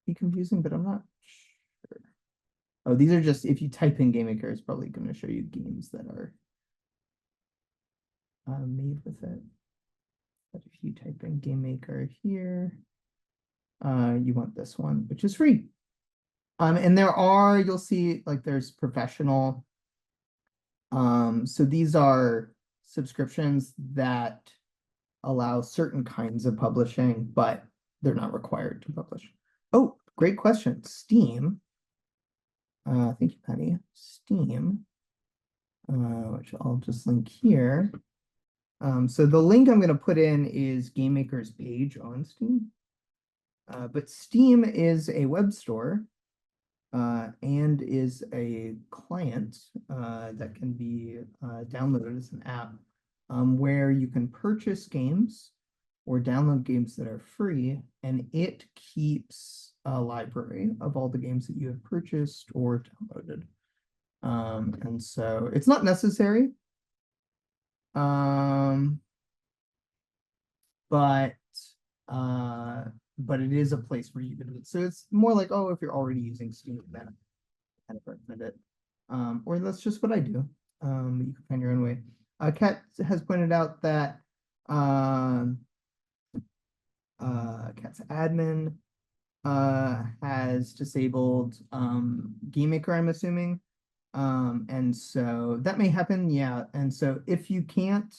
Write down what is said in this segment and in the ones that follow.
be confusing, but I'm not sure. Oh, these are just, if you type in GameMaker, it's probably going to show you games that are made with it. But if you type in GameMaker here, you want this one, which is free. And there are, you'll see like there's professional. So these are subscriptions that allow certain kinds of publishing, but they're not required to publish. Oh, great question. Steam. Thank you, Patty. Steam, which I'll just link here. So the link I'm going to put in is GameMaker's page on Steam. But Steam is a web store and is a client that can be downloaded as an app where you can purchase games or download games that are free, and it keeps a library of all the games that you have purchased or downloaded. And so it's not necessary, but it is a place where you can, so it's more like, oh, if you're already using Steam, then kind of recommend it. Or that's just what I do. You can find your own way. Kat has pointed out that Kat's admin has disabled GameMaker, I'm assuming. And so that may happen, yeah. And so if you can't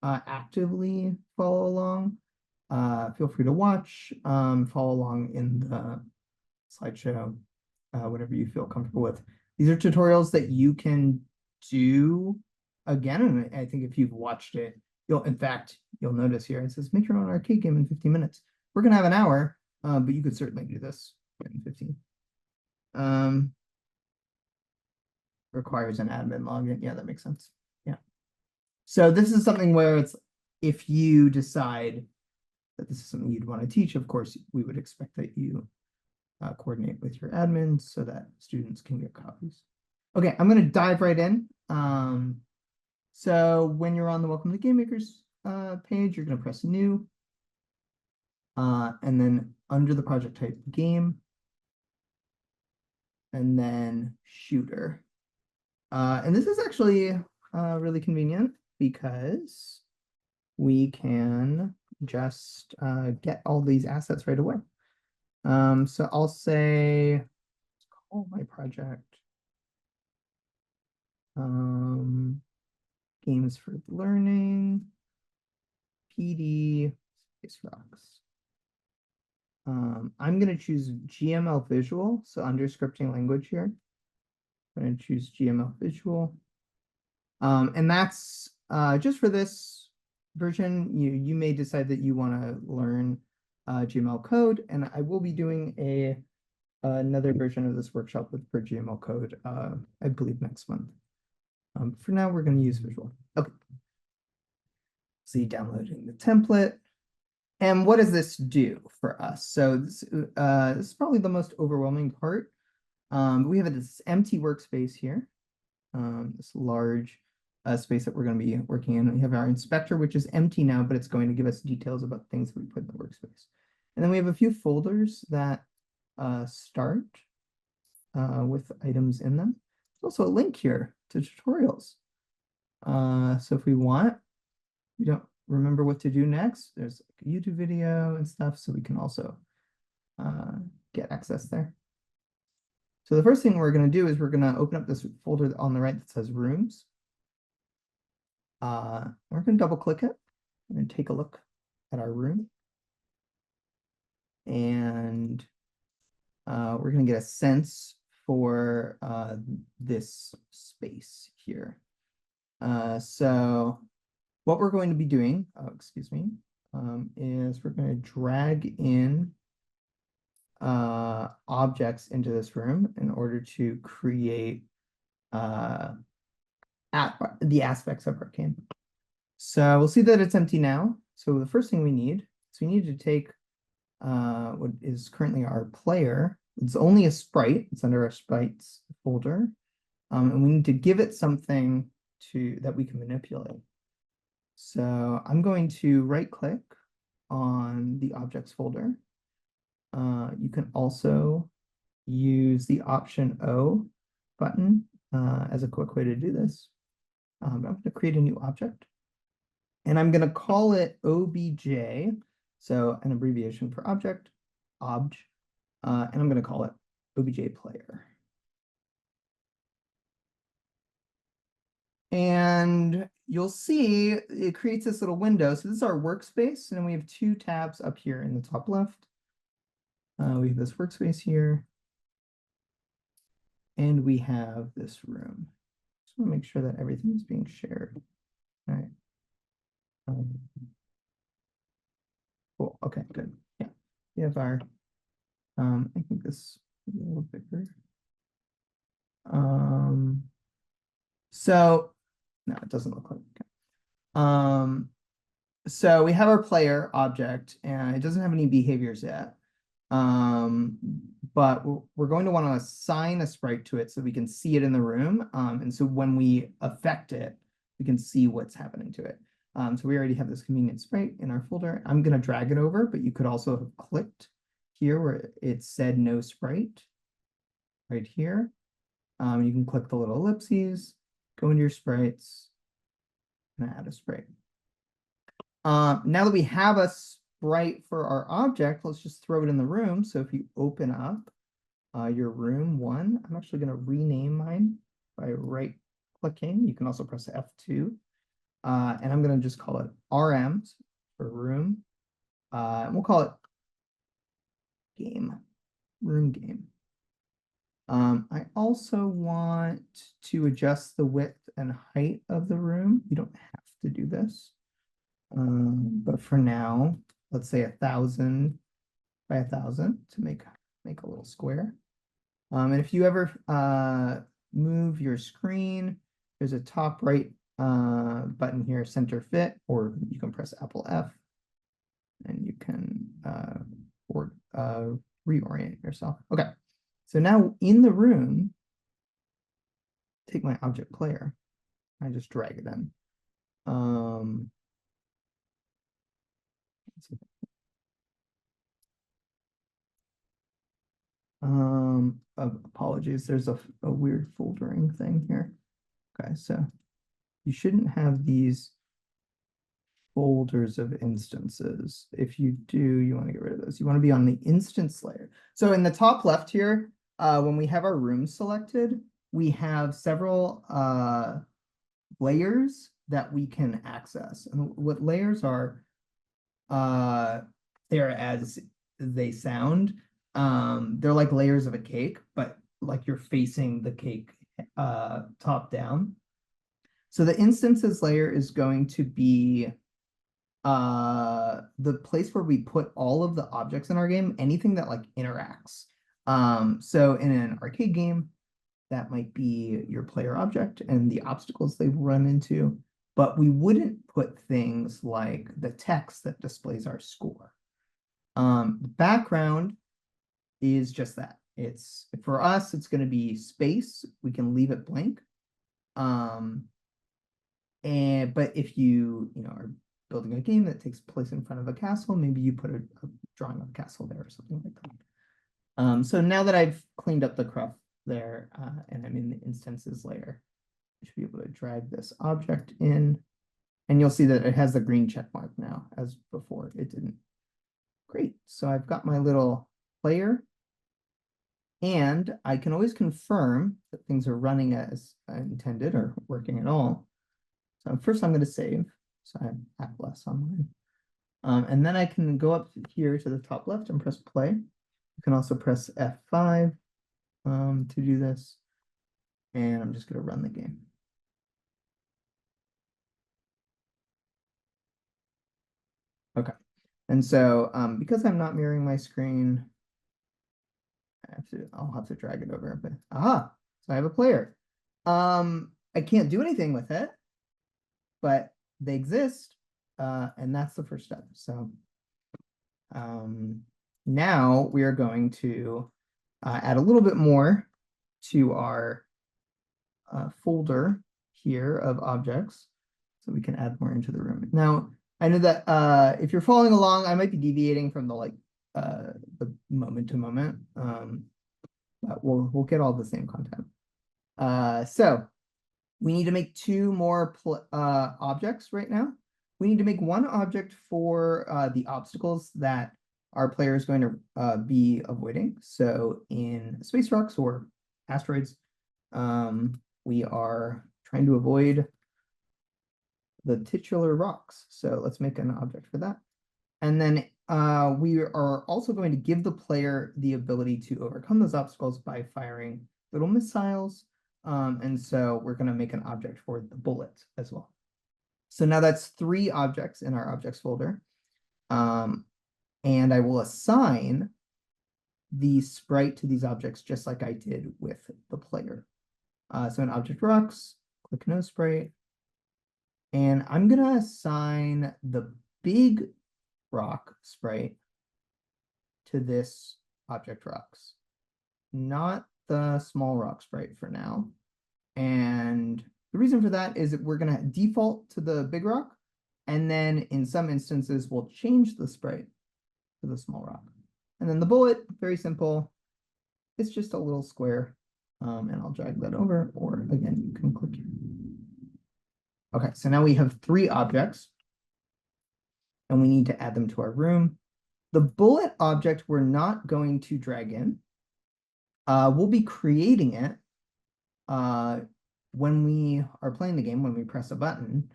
actively follow along, feel free to watch, follow along in the slideshow, whatever you feel comfortable with. These are tutorials that you can do again, and I think if you've watched it, you'll notice here, it says make your own arcade game in 15 minutes. We're gonna have an hour, but you could certainly do this in 15. Requires an admin login. Yeah, that makes sense. Yeah. So this is something where it's, if you decide that this is something you'd want to teach, of course, we would expect that you coordinate with your admins so that students can get copies. Okay, I'm going to dive right in. So when you're on the Welcome to GameMakers page, you're going to press New. And then under the project type, Game. And then Shooter. And this is actually really convenient because we can just get all these assets right away. So I'll say, let's call my project Games for Learning, PD, Space Rocks. I'm going to choose GML Visual, so under scripting language here. I'm going to choose GML Visual. And that's just for this version. You may decide that you want to learn GML code, and I will be doing another version of this workshop with for GML code, I believe next month. For now, we're going to use Visual. Okay. See, downloading the template. And what does this do for us? So this is probably the most overwhelming part. We have this empty workspace here, this large space that we're going to be working in. We have our inspector, which is empty now, but it's going to give us details about things that we put in the workspace. And then we have a few folders that start with items in them. There's also a link here to tutorials. So if we want, we don't remember what to do next, there's like a YouTube video and stuff, so we can also get access there. So the first thing we're going to do is we're going to open up this folder on the right that says Rooms. We're going to double click it and take a look at our room. And we're going to get a sense for this space here. So what we're going to be doing, excuse me, is we're going to drag in objects into this room in order to create the aspects of our game. So we'll see that it's empty now. So the first thing we need is we need to take what is currently our player. It's only a sprite. It's under our sprites folder. And we need to give it something that we can manipulate. So I'm going to right click on the objects folder. You can also use the Option O button as a quick way to do this. I'm going to create a new object. And I'm going to call it OBJ, so an abbreviation for object, obj, and I'm going to call it OBJ player. And you'll see it creates this little window. So this is our workspace, and we have two tabs up here in the top left. We have this workspace here, and we have this room. Just want to make sure that everything is being shared. All right. Cool. Okay, good. Yeah, we have our. I think this is a little bigger. So no, it doesn't look like. Okay. So we have our player object, and it doesn't have any behaviors yet. But we're going to want to assign a sprite to it so we can see it in the room. And so when we affect it, we can see what's happening to it. So we already have this convenient sprite in our folder. I'm going to drag it over, but you could also have clicked here where it said no sprite right here. You can click the little ellipses, go into your sprites, and add a sprite. Now that we have a sprite for our object, let's just throw it in the room. So if you open up your room 1, I'm actually going to rename mine by right clicking. You can also press F2. And I'm going to just call it RM for room. And we'll call it game, room game. I also want to adjust the width and height of the room. You don't have to do this. But for now, let's say 1,000 by 1,000 to make a little square. And if you ever move your screen, there's a top right button here, center fit, or you can press Apple F, and you can reorient yourself. Okay, so now in the room, take my object player, I just drag it in. Apologies, there's a weird foldering thing here. Okay, so you shouldn't have these folders of instances. If you do, you want to get rid of those. You want to be on the instance layer. So in the top left here, when we have our room selected, we have several layers that we can access. And what layers are, they're as they sound. They're like layers of a cake, but like you're facing the cake top down. So the instances layer is going to be the place where we put all of the objects in our game, anything that like interacts. So in an arcade game, that might be your player object and the obstacles they run into, but we wouldn't put things like the text that displays our score. The background is just that. It's for us, it's going to be space. We can leave it blank. But if you are building a game that takes place in front of a castle, maybe you put a drawing of a castle there or something like that. So now that I've cleaned up the cruft there and I'm in the instances layer, I should be able to drag this object in, and you'll see that it has the green check mark now, as before it didn't. Great. So I've got my little player, and I can always confirm that things are running as intended or working at all. So first I'm going to save. So I have Apple S on mine. And then I can go up here to the top left and press play. You can also press F5 to do this. And I'm just going to run the game. Okay. And so because I'm not mirroring my screen, I'll have to drag it over a bit. Aha! So I have a player. I can't do anything with it, but they exist, and that's the first step. So now we are going to add a little bit more to our folder here of objects, so we can add more into the room. Now, I know that if you're following along, I might be deviating from the the moment to moment. But we'll get all the same content. So we need to make two more objects right now. We need to make one object for the obstacles that our player is going to be avoiding. So in space rocks or asteroids, we are trying to avoid the titular rocks. So let's make an object for that. And then we are also going to give the player the ability to overcome those obstacles by firing little missiles. And so we're going to make an object for the bullet as well. So now that's 3 objects in our objects folder. And I will assign the sprite to these objects just like I did with the player. So in object rocks, click no sprite. And I'm going to assign the big rock sprite to this object rocks, not the small rock sprite for now. And the reason for that is that we're going to default to the big rock, and then in some instances we'll change the sprite to the small rock. And then the bullet, very simple. It's just a little square, and I'll drag that over, or again, you can click here. Okay, so now we have 3 objects, and we need to add them to our room. The bullet object we're not going to drag in. We'll be creating it when we are playing the game, when we press a button,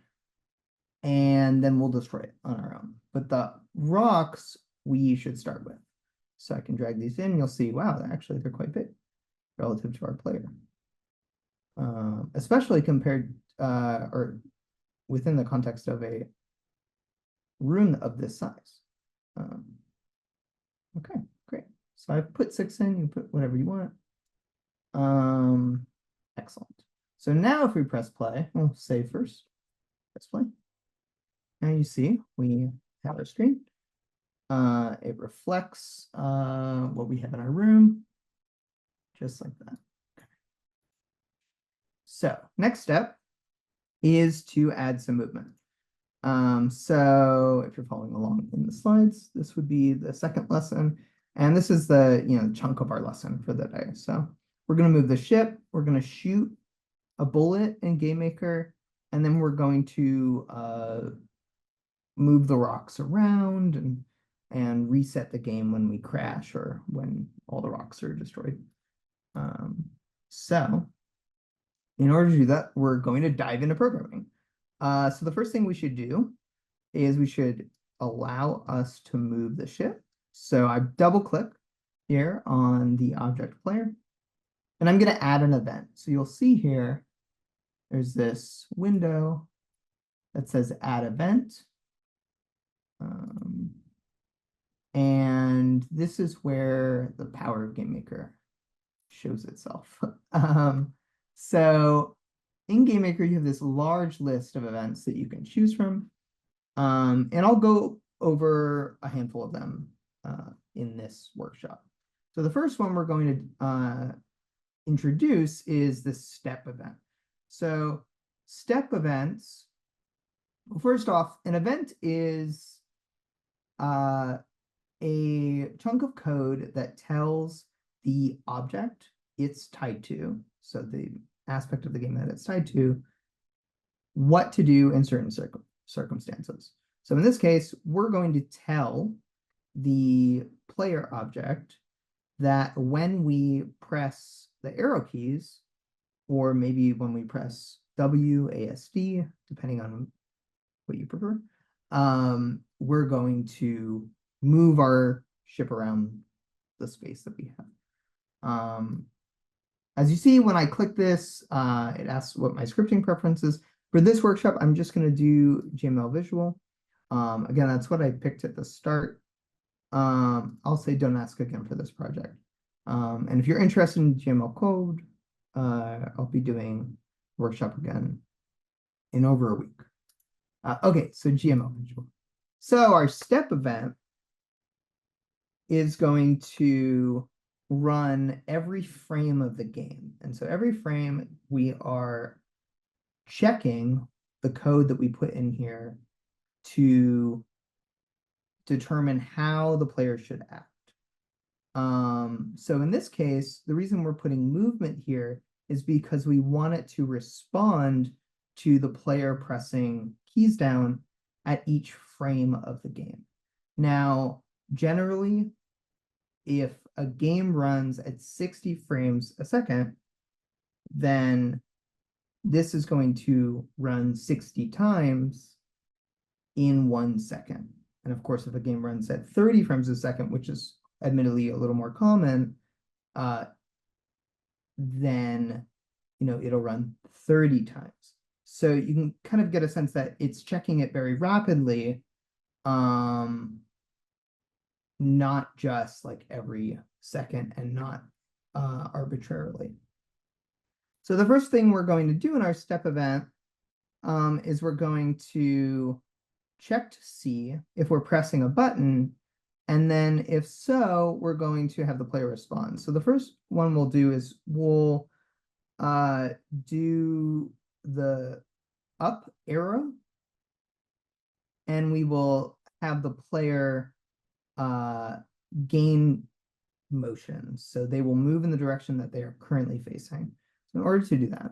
and then we'll destroy it on our own. But the rocks we should start with. So I can drag these in, you'll see, wow, they're quite big relative to our player. Especially compared, or within the context of a room of this size. Okay, great. So I've put 6 in, you put whatever you want. Excellent. So now if we press play, we'll save first. Press play. Now you see we have our screen. It reflects what we have in our room, just like that. Okay. So next step is to add some movement. So if you're following along in the slides, this would be the second lesson. And this is the chunk of our lesson for the day. So we're going to move the ship. We're going to shoot a bullet in GameMaker, and then we're going to move the rocks around and reset the game when we crash or when all the rocks are destroyed. So in order to do that, we're going to dive into programming. So the first thing we should do is we should allow us to move the ship. So I double click here on the object player, and I'm going to add an event. So you'll see here, there's this window that says add event. And this is where the power of GameMaker shows itself. So in GameMaker, you have this large list of events that you can choose from. And I'll go over a handful of them in this workshop. So the first one we're going to introduce is the step event. So step events, well, first off, an event is a chunk of code that tells the object it's tied to, so the aspect of the game that it's tied to, what to do in certain circumstances. So in this case, we're going to tell the player object that when we press the arrow keys, or maybe when we press WASD, depending on what you prefer, we're going to move our ship around the space that we have. As you see, when I click this, it asks what my scripting preference is. For this workshop, I'm just going to do GML Visual. Again, that's what I picked at the start. I'll say don't ask again for this project. And if you're interested in GML code, I'll be doing workshop again in over a week. Okay, so GML Visual. So our step event is going to run every frame of the game. And so every frame we are checking the code that we put in here to determine how the player should act. So in this case, the reason we're putting movement here is because we want it to respond to the player pressing keys down at each frame of the game. Now, generally, if a game runs at 60 frames a second, then this is going to run 60 times in 1 second. And of course, if a game runs at 30 frames a second, which is admittedly a little more common, then it'll run 30 times. So you can kind of get a sense that it's checking it very rapidly, not just like every second and not arbitrarily. So the first thing we're going to do in our step event is we're going to check to see if we're pressing a button, and then if so, we're going to have the player respond. So the first one we'll do is we'll do the up arrow, and we will have the player gain motion. So they will move in the direction that they are currently facing. So in order to do that,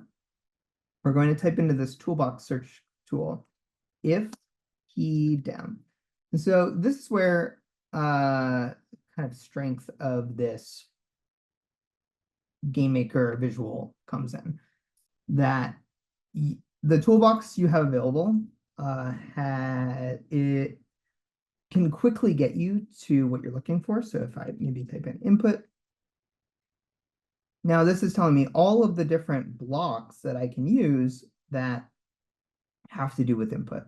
we're going to type into this toolbox search tool, if key down. And so this is where kind of strength of this GameMaker visual comes in. That the toolbox you have available it can quickly get you to what you're looking for. So if I maybe type in input, now this is telling me all of the different blocks that I can use that have to do with input.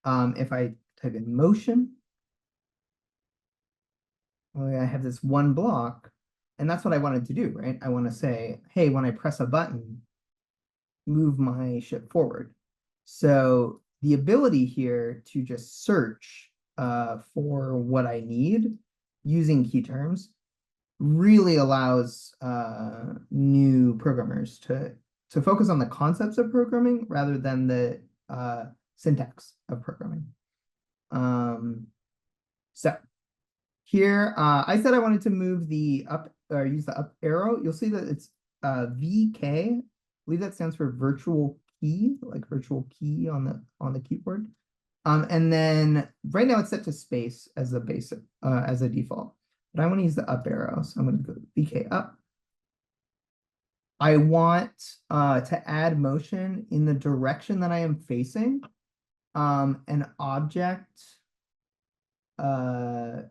If I type in motion, well, I have this one block, and that's what I wanted to do, right? I want to say, hey, when I press a button, move my ship forward. So the ability here to just search for what I need using key terms really allows new programmers to focus on the concepts of programming rather than the syntax of programming. So here, I said I wanted to move the up or use the up arrow. You'll see that it's VK. I believe that stands for virtual key, like virtual key on the keyboard. And then right now it's set to space as a basic as a default. But I want to use the up arrow, so I'm going to go VK up. I want to add motion in the direction that I am facing. An object, the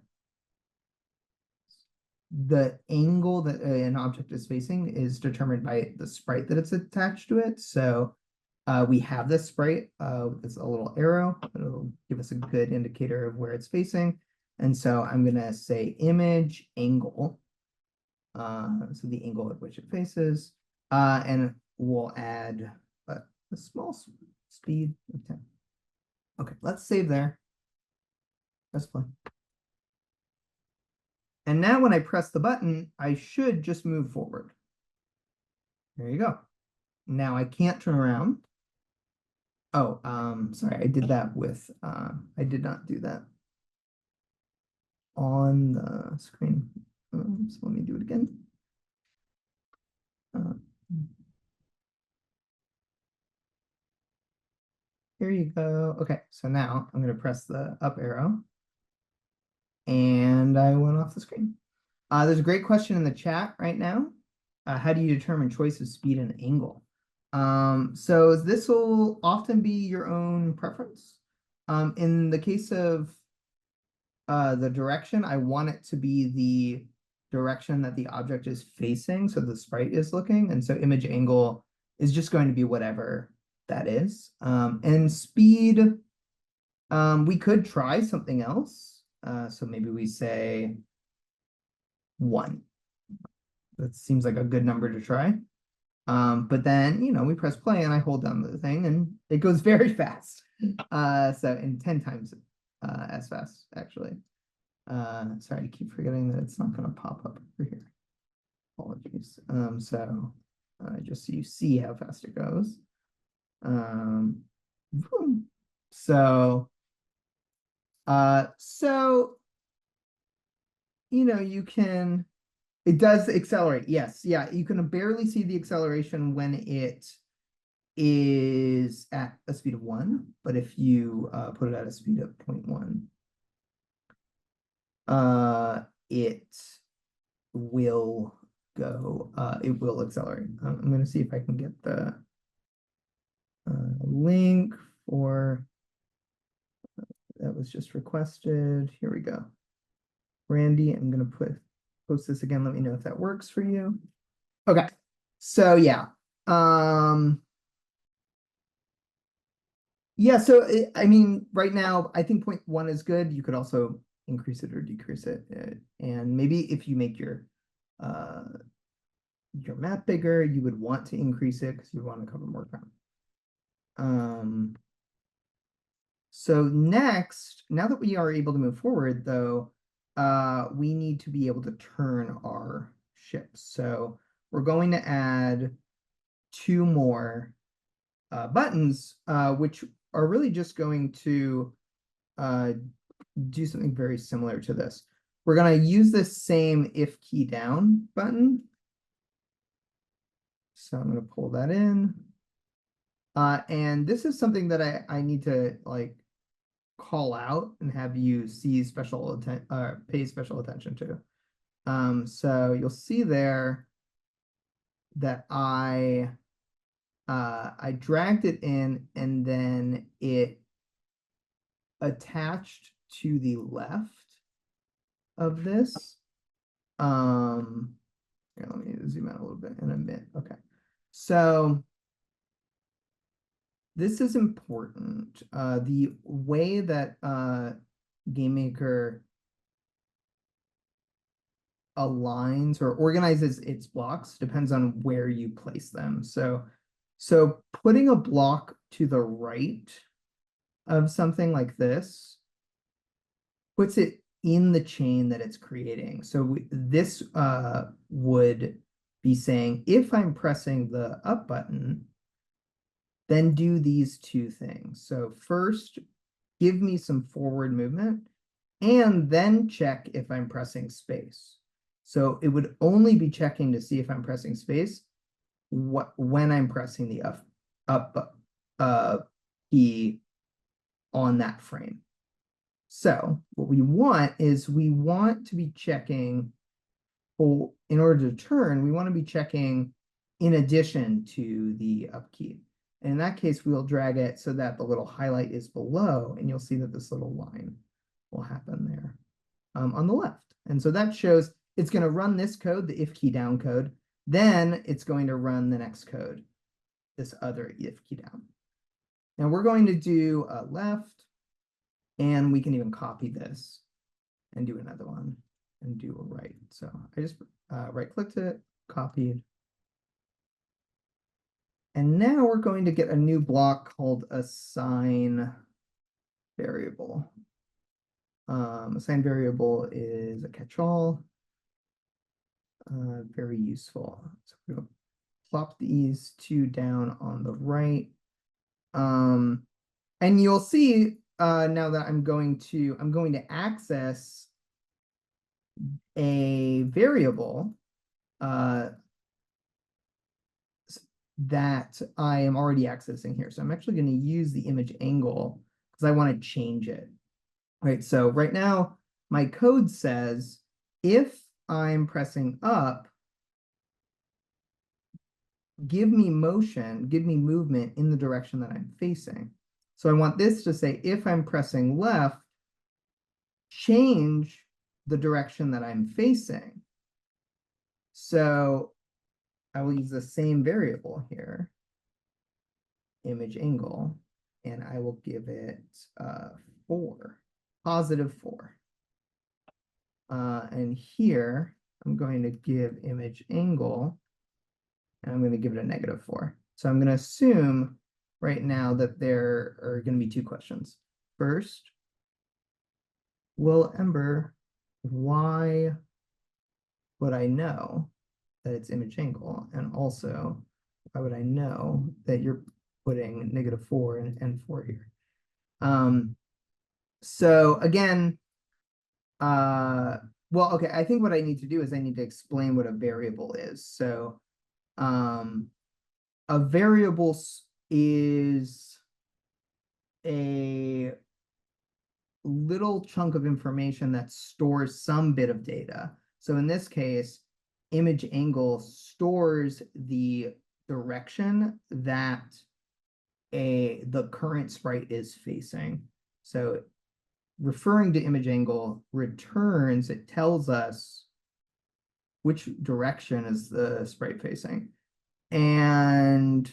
angle that an object is facing is determined by the sprite that it's attached to it. So we have this sprite, it's a little arrow. It'll give us a good indicator of where it's facing. And so I'm going to say image angle. So the angle at which it faces. And we'll add a small speed of 10. Okay, let's save there. Press play. And now when I press the button, I should just move forward. There you go. Now I can't turn around. Oh, sorry, I did that with, I did not do that on the screen. So let me do it again. Here you go. Okay, so now I'm going to press the up arrow. And I went off the screen. There's a great question in the chat right now. How do you determine choice of speed and angle? So this will often be your own preference. In the case of the direction, I want it to be the direction that the object is facing, so the sprite is looking, and so image angle is just going to be whatever that is. And speed, we could try something else. So maybe we say 1. That seems like a good number to try. But then, we press play and I hold down the thing and it goes very fast. So in 10 times as fast, actually. Sorry, I keep forgetting that it's not going to pop up over here. Apologies. So just so you see how fast it goes. So you can, it does accelerate. Yes. Yeah. You can barely see the acceleration when it is at a speed of 1, but if you put it at a speed of 0.1, it will it will accelerate. I'm going to see if I can get the link for that was just requested. Here we go. Randy, I'm going to post this again. Let me know if that works for you. Okay. So yeah. Yeah, so I mean, right now, I think 0.1 is good. You could also increase it or decrease it. And maybe if you make your map bigger, you would want to increase it because you want to cover more ground. So next, now that we are able to move forward, though, we need to be able to turn our ships. So we're going to add 2 more buttons, which are really just going to do something very similar to this. We're going to use this same if key down button. So I'm going to pull that in. And this is something that I need to like call out and have you see pay special attention to. So you'll see there that I dragged it in and then it attached to the left of this. Here, let me zoom out a little bit in a minute. Okay. So this is important. The way that GameMaker aligns or organizes its blocks depends on where you place them. So putting a block to the right of something like this puts it in the chain that it's creating. So this would be saying, if I'm pressing the up button, then do these 2 things. So first, give me some forward movement, and then check if I'm pressing space. So it would only be checking to see if I'm pressing space when I'm pressing the up key on that frame. So what we want is we want to be checking in order to turn, we want to be checking in addition to the up key. And in that case, we'll drag it so that the little highlight is below, and you'll see that this little line will happen there on the left. And so that shows it's going to run this code, the if key down code. Then it's going to run the next code, this other if key down. Now we're going to do a left, and we can even copy this and do another one and do a right. So I just right-clicked it, copied. And now we're going to get a new block called assign variable. Assign variable is a catch-all, very useful. So we're going to plop these 2 down on the right. And you'll see now that I'm going to access a variable that I am already accessing here. So I'm actually going to use the image angle because I want to change it. All right, so right now my code says if I'm pressing up, give me movement in the direction that I'm facing. So I want this to say if I'm pressing left, change the direction that I'm facing. So I will use the same variable here, image angle, and I will give it 4, positive 4. And here I'm going to give image angle, and I'm going to give it a negative 4. So I'm going to assume right now that there are going to be 2 questions. First, well, Ember, why would I know that it's image angle? And also, why would I know that you're putting negative 4 and 4 here? So again, well, okay, I think what I need to do is I need to explain what a variable is. So, a variable is a little chunk of information that stores some bit of data. So in this case, image angle stores the direction that the current sprite is facing. So referring to image angle returns, it tells us which direction is the sprite facing. And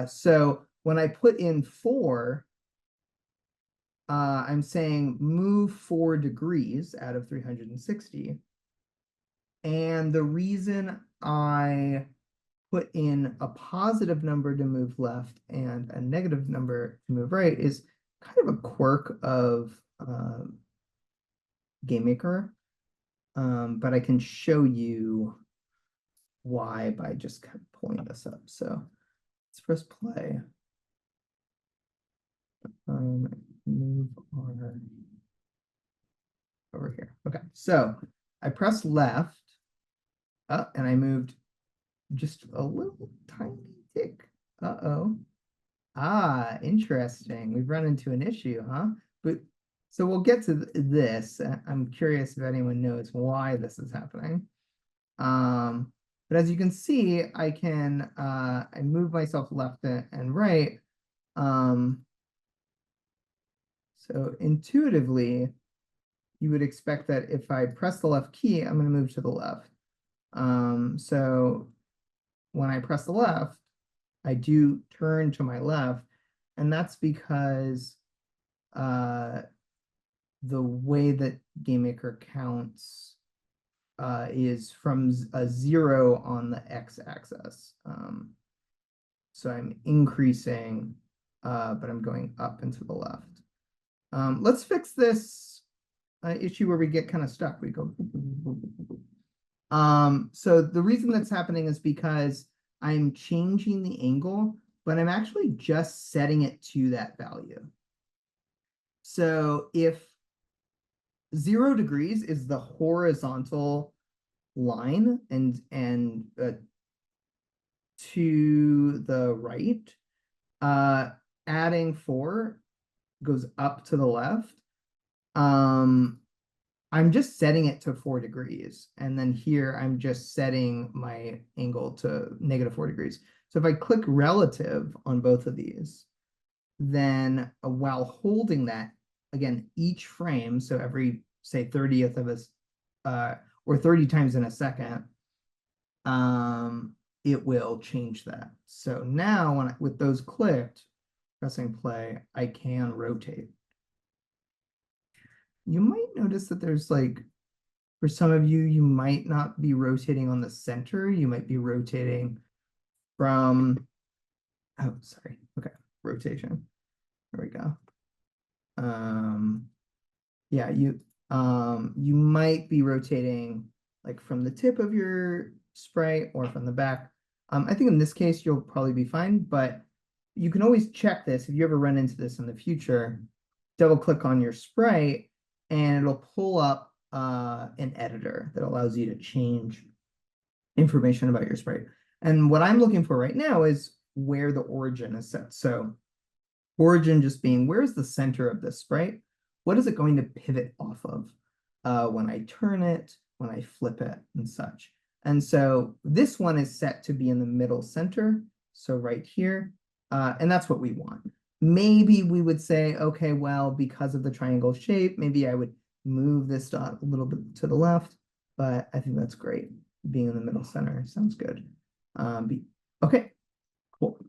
so when I put in 4, I'm saying move 4 degrees out of 360. And the reason I put in a positive number to move left and a negative number to move right is kind of a quirk of GameMaker. But I can show you why by just kind of pulling this up. So let's press play. Move our over here. Okay, so I pressed left, and I moved just a little tiny tick. Uh-oh. Ah, interesting. We've run into an issue, huh? But so we'll get to this. I'm curious if anyone knows why this is happening. But as you can see, I can I move myself left and right. So intuitively, you would expect that if I press the left key, I'm going to move to the left. So when I press the left, I do turn to my left, and that's because the way that GameMaker counts is from a 0 on the x-axis. So I'm increasing, but I'm going up and to the left. Let's fix this issue where we get kind of stuck. We go. So the reason that's happening is because I'm changing the angle, but I'm actually just setting it to that value. So if 0 degrees is the horizontal line and to the right, adding 4 goes up to the left. I'm just setting it to 4 degrees. And then here I'm just setting my angle to -4 degrees. So if I click relative on both of these, then while holding that, again, each frame, so every, say, 30th of a, or 30 times in a second, it will change that. So now when with those clicked, pressing play, I can rotate. You might notice that there's like, for some of you, you might not be rotating on the center. You might be rotating from, oh, sorry. Okay, rotation. There we go. Yeah, you might be rotating like from the tip of your sprite or from the back. I think in this case, you'll probably be fine, but you can always check this. If you ever run into this in the future, double click on your sprite and it'll pull up an editor that allows you to change information about your sprite. And what I'm looking for right now is where the origin is set. So origin just being, where's the center of this sprite? What is it going to pivot off of when I turn it, when I flip it, and such? And so this one is set to be in the middle center, so right here, and that's what we want. Maybe we would say, okay, well, because of the triangle shape, maybe I would move this dot a little bit to the left, but I think that's great. Being in the middle center sounds good. Okay, cool.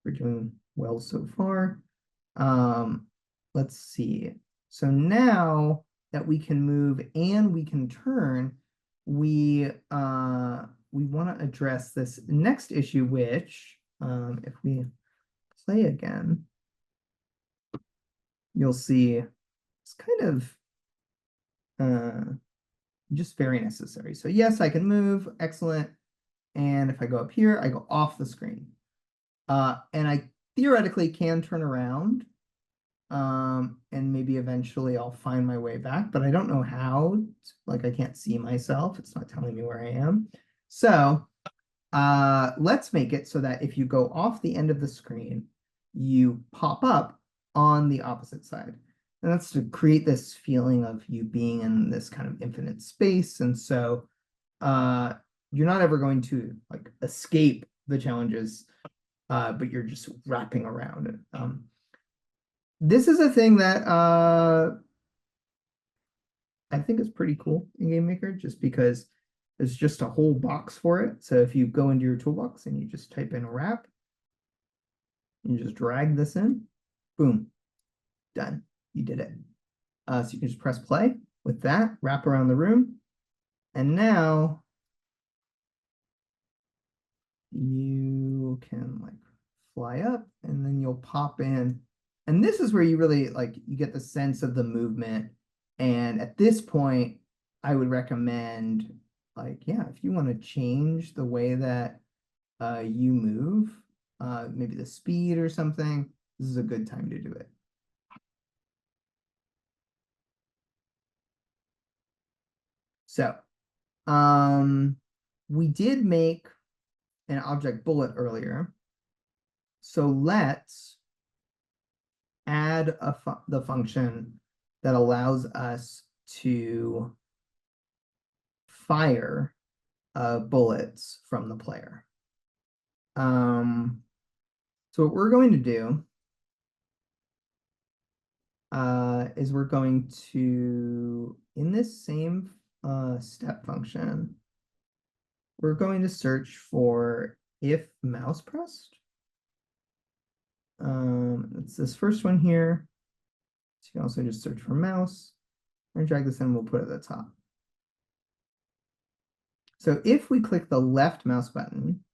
We're doing well so far. Let's see. So now that we can move and we can turn, we want to address this next issue, which if we play again, you'll see it's kind of just very necessary. So yes, I can move, excellent. And if I go up here, I go off the screen. And I theoretically can turn around, And maybe eventually I'll find my way back, but I don't know how. Like I can't see myself. It's not telling me where I am. So let's make it so that if you go off the end of the screen, you pop up on the opposite side. And that's to create this feeling of you being in this kind of infinite space. And so you're not ever going to like escape the challenges, but you're just wrapping around it. This is a thing that I think is pretty cool in GameMaker, just because there's just a whole box for it. So if you go into your toolbox and you just type in wrap, you just drag this in, boom, done. You did it. So you can just press play with that, wrap around the room, and now you can like fly up and then you'll pop in. And this is where you really like, you get the sense of the movement. And at this point, I would recommend like, yeah, if you want to change the way that you move, maybe the speed or something, this is a good time to do it. So, we did make an object bullet earlier. So let's add the function that allows us to fire bullets from the player. So what we're going to do is we're going to, in this same step function, we're going to search for if mouse pressed. It's this first one here. So you can also just search for mouse and drag this in, we'll put it at the top. So if we click the left mouse button,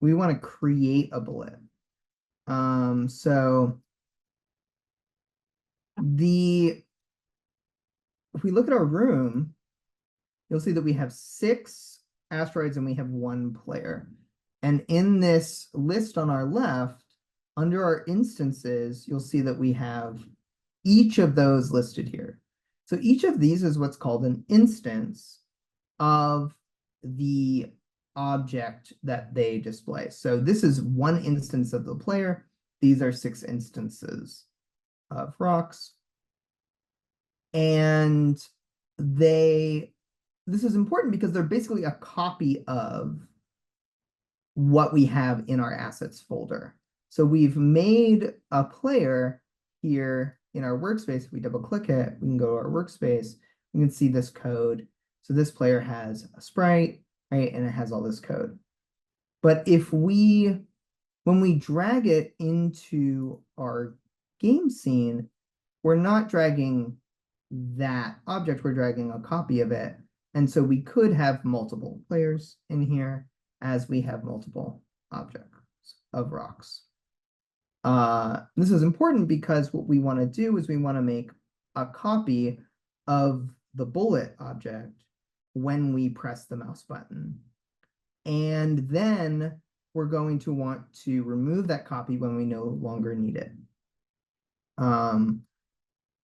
we want to create a bullet. So if we look at our room, you'll see that we have 6 asteroids and we have 1 player. And in this list on our left, under our instances, you'll see that we have each of those listed here. So each of these is what's called an instance of the object that they display. So this is 1 instance of the player. These are 6 instances of rocks. And this is important because they're basically a copy of what we have in our assets folder. So we've made a player here in our workspace. If we double click it, we can go to our workspace. We can see this code. So this player has a sprite, right? And it has all this code. But when we drag it into our game scene, we're not dragging that object, we're dragging a copy of it. And so we could have multiple players in here as we have multiple objects of rocks. This is important because what we want to do is we want to make a copy of the bullet object when we press the mouse button. And then we're going to want to remove that copy when we no longer need it.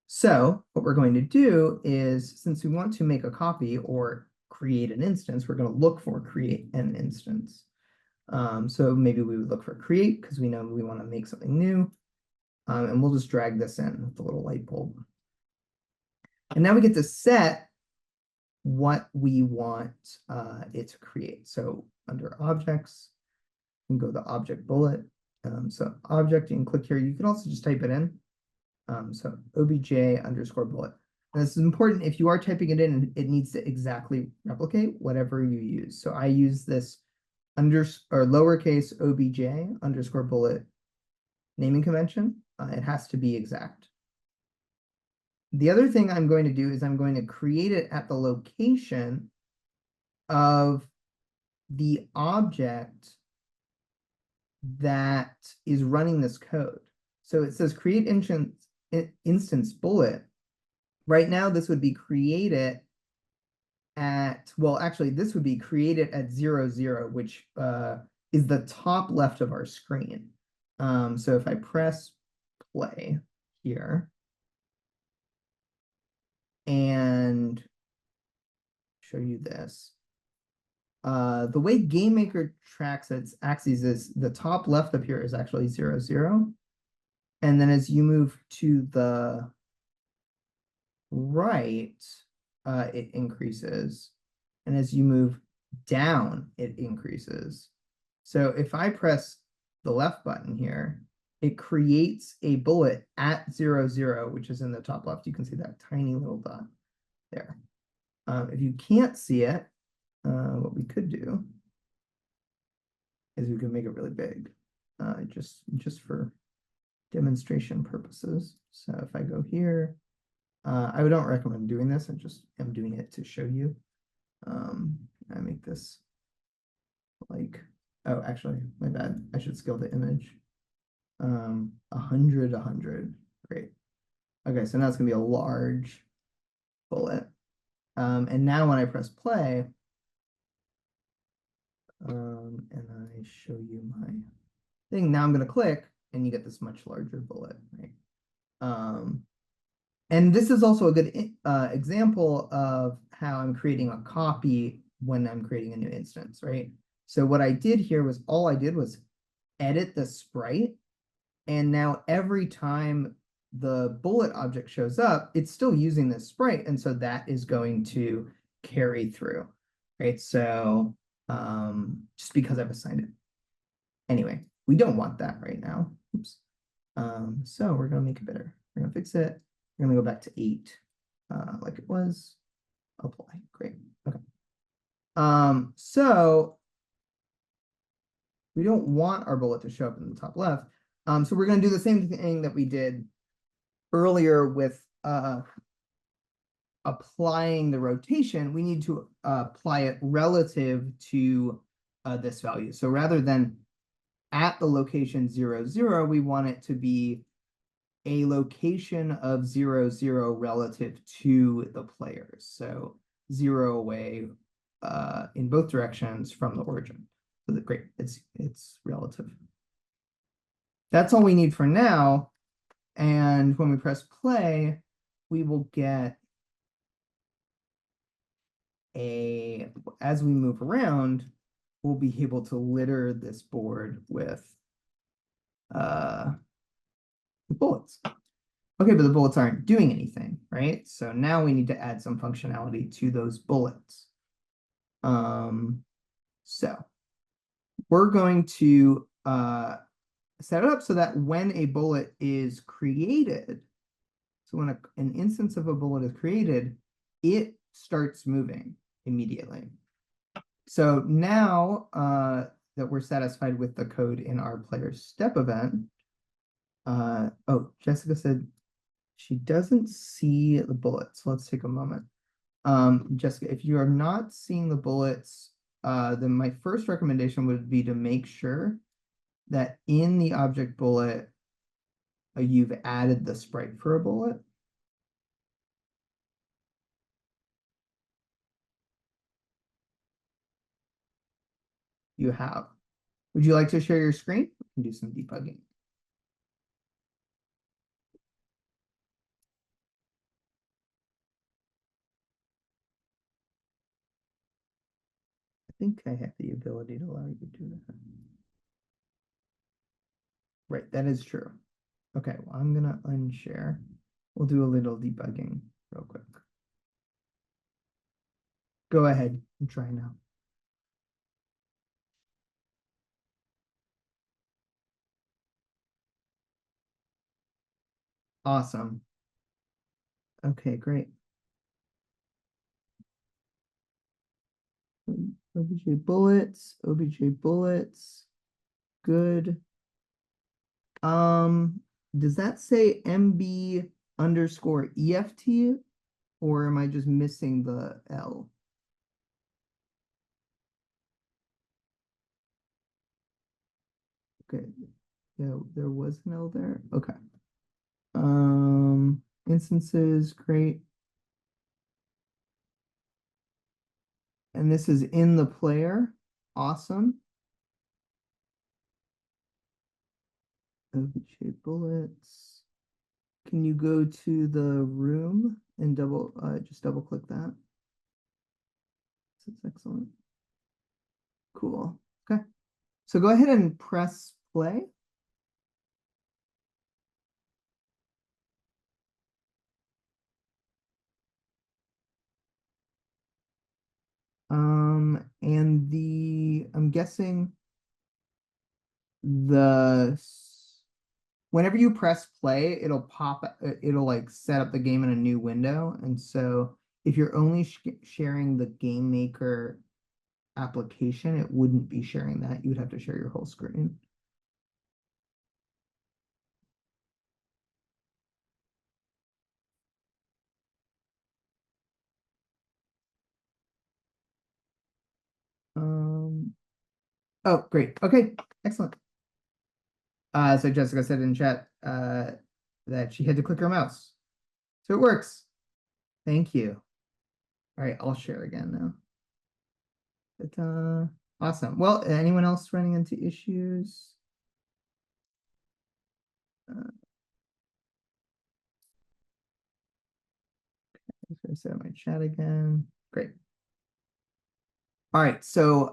So what we're going to do is, since we want to make a copy or create an instance, we're going to look for create an instance. So maybe we would look for create because we know we want to make something new. And we'll just drag this in with the little light bulb. And now we get to set what we want it to create. So under objects, we can go to object bullet. So object, you can click here. You can also just type it in. So obj_bullet. And this is important. If you are typing it in, it needs to exactly replicate whatever you use. So I use this lowercase obj_bullet naming convention. It has to be exact. The other thing I'm going to do is I'm going to create it at the location of the object that is running this code. So it says create instance bullet. Right now, this would be created at, well, actually, this would be created at 0, 0, which is the top left of our screen. So if I press play, here. And show you this. The way GameMaker tracks its axes is the top left up here is actually 0, 0. And then as you move to the right, it increases. And as you move down, it increases. So if I press the left button here, it creates a bullet at 0, 0, which is in the top left. You can see that tiny little dot there. If you can't see it, what we could do is we could make it really big, just for demonstration purposes. So if I go here, I don't recommend doing this. I just am doing it to show you. I make this like, oh, actually, my bad. I should scale the image. 100, 100. Great. Okay, so now it's gonna be a large bullet. And now when I press play, and I show you my thing, now I'm gonna click and you get this much larger bullet, right? And this is also a good example of how I'm creating a copy when I'm creating a new instance, right? So what I did here was all I did was edit the sprite. And now every time the bullet object shows up, it's still using this sprite. And so that is going to carry through, right? So just because I've assigned it. Anyway, we don't want that right now. Oops. So we're going to make it better. We're going to fix it. We're going to go back to 8 like it was. Apply. Great. Okay. So we don't want our bullet to show up in the top left. So we're going to do the same thing that we did earlier with applying the rotation. We need to apply it relative to this value. So rather than at the location 0, 0, we want it to be a location of 0, 0 relative to the players. So 0 away in both directions from the origin. So great, it's relative. That's all we need for now. And when we press play, we will get as we move around, we'll be able to litter this board with bullets. Okay, but the bullets aren't doing anything, right? So now we need to add some functionality to those bullets. So we're going to set it up so that when a bullet is created, so when an instance of a bullet is created, it starts moving immediately. So now that we're satisfied with the code in our player step event, oh, Jessica said she doesn't see the bullets. So let's take a moment. Jessica, if you are not seeing the bullets, then my first recommendation would be to make sure that in the object bullet, you've added the sprite for a bullet. You have. Would you like to share your screen? We can do some debugging. I think I have the ability to allow you to do that. Right, that is true. Okay, well, I'm gonna unshare. We'll do a little debugging real quick. Go ahead and try now. Awesome. Okay, great. OBJ bullets, OBJ bullets. Good. Does that say MB underscore EFT, or am I just missing the L? Okay, yeah, there was an L there. Okay. Instances, great. And this is in the player. Awesome. OBJ bullets. can you go to the room and just double click that? That's excellent. Cool. Okay. So go ahead and press play. And I'm guessing whenever you press play, it'll like set up the game in a new window. And so if you're only sharing the Game Maker application, it wouldn't be sharing that. You would have to share your whole screen. Oh, great. Okay, excellent. So Jessica said in chat that she had to click her mouse. So it works. Thank you. All right, I'll share again now. But, awesome. Well, anyone else running into issues? I set up my chat again. Great. All right, so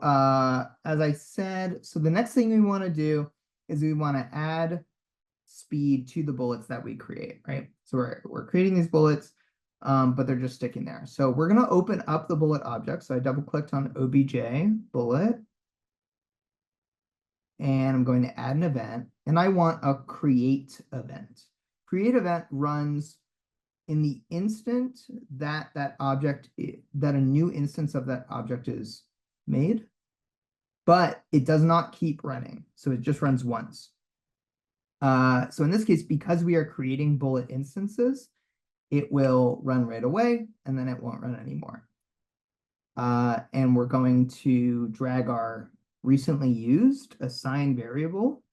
as I said, so the next thing we want to do is we want to add speed to the bullets that we create, right? So we're creating these bullets, but they're just sticking there. So we're going to open up the bullet object. So I double clicked on OBJ bullet, and I'm going to add an event, and I want a create event. Create event runs in the instant that that a new instance of that object is made, but it does not keep running. So it just runs once. So in this case, because we are creating bullet instances, it will run right away, and then it won't run anymore. And we're going to drag our recently used assign variable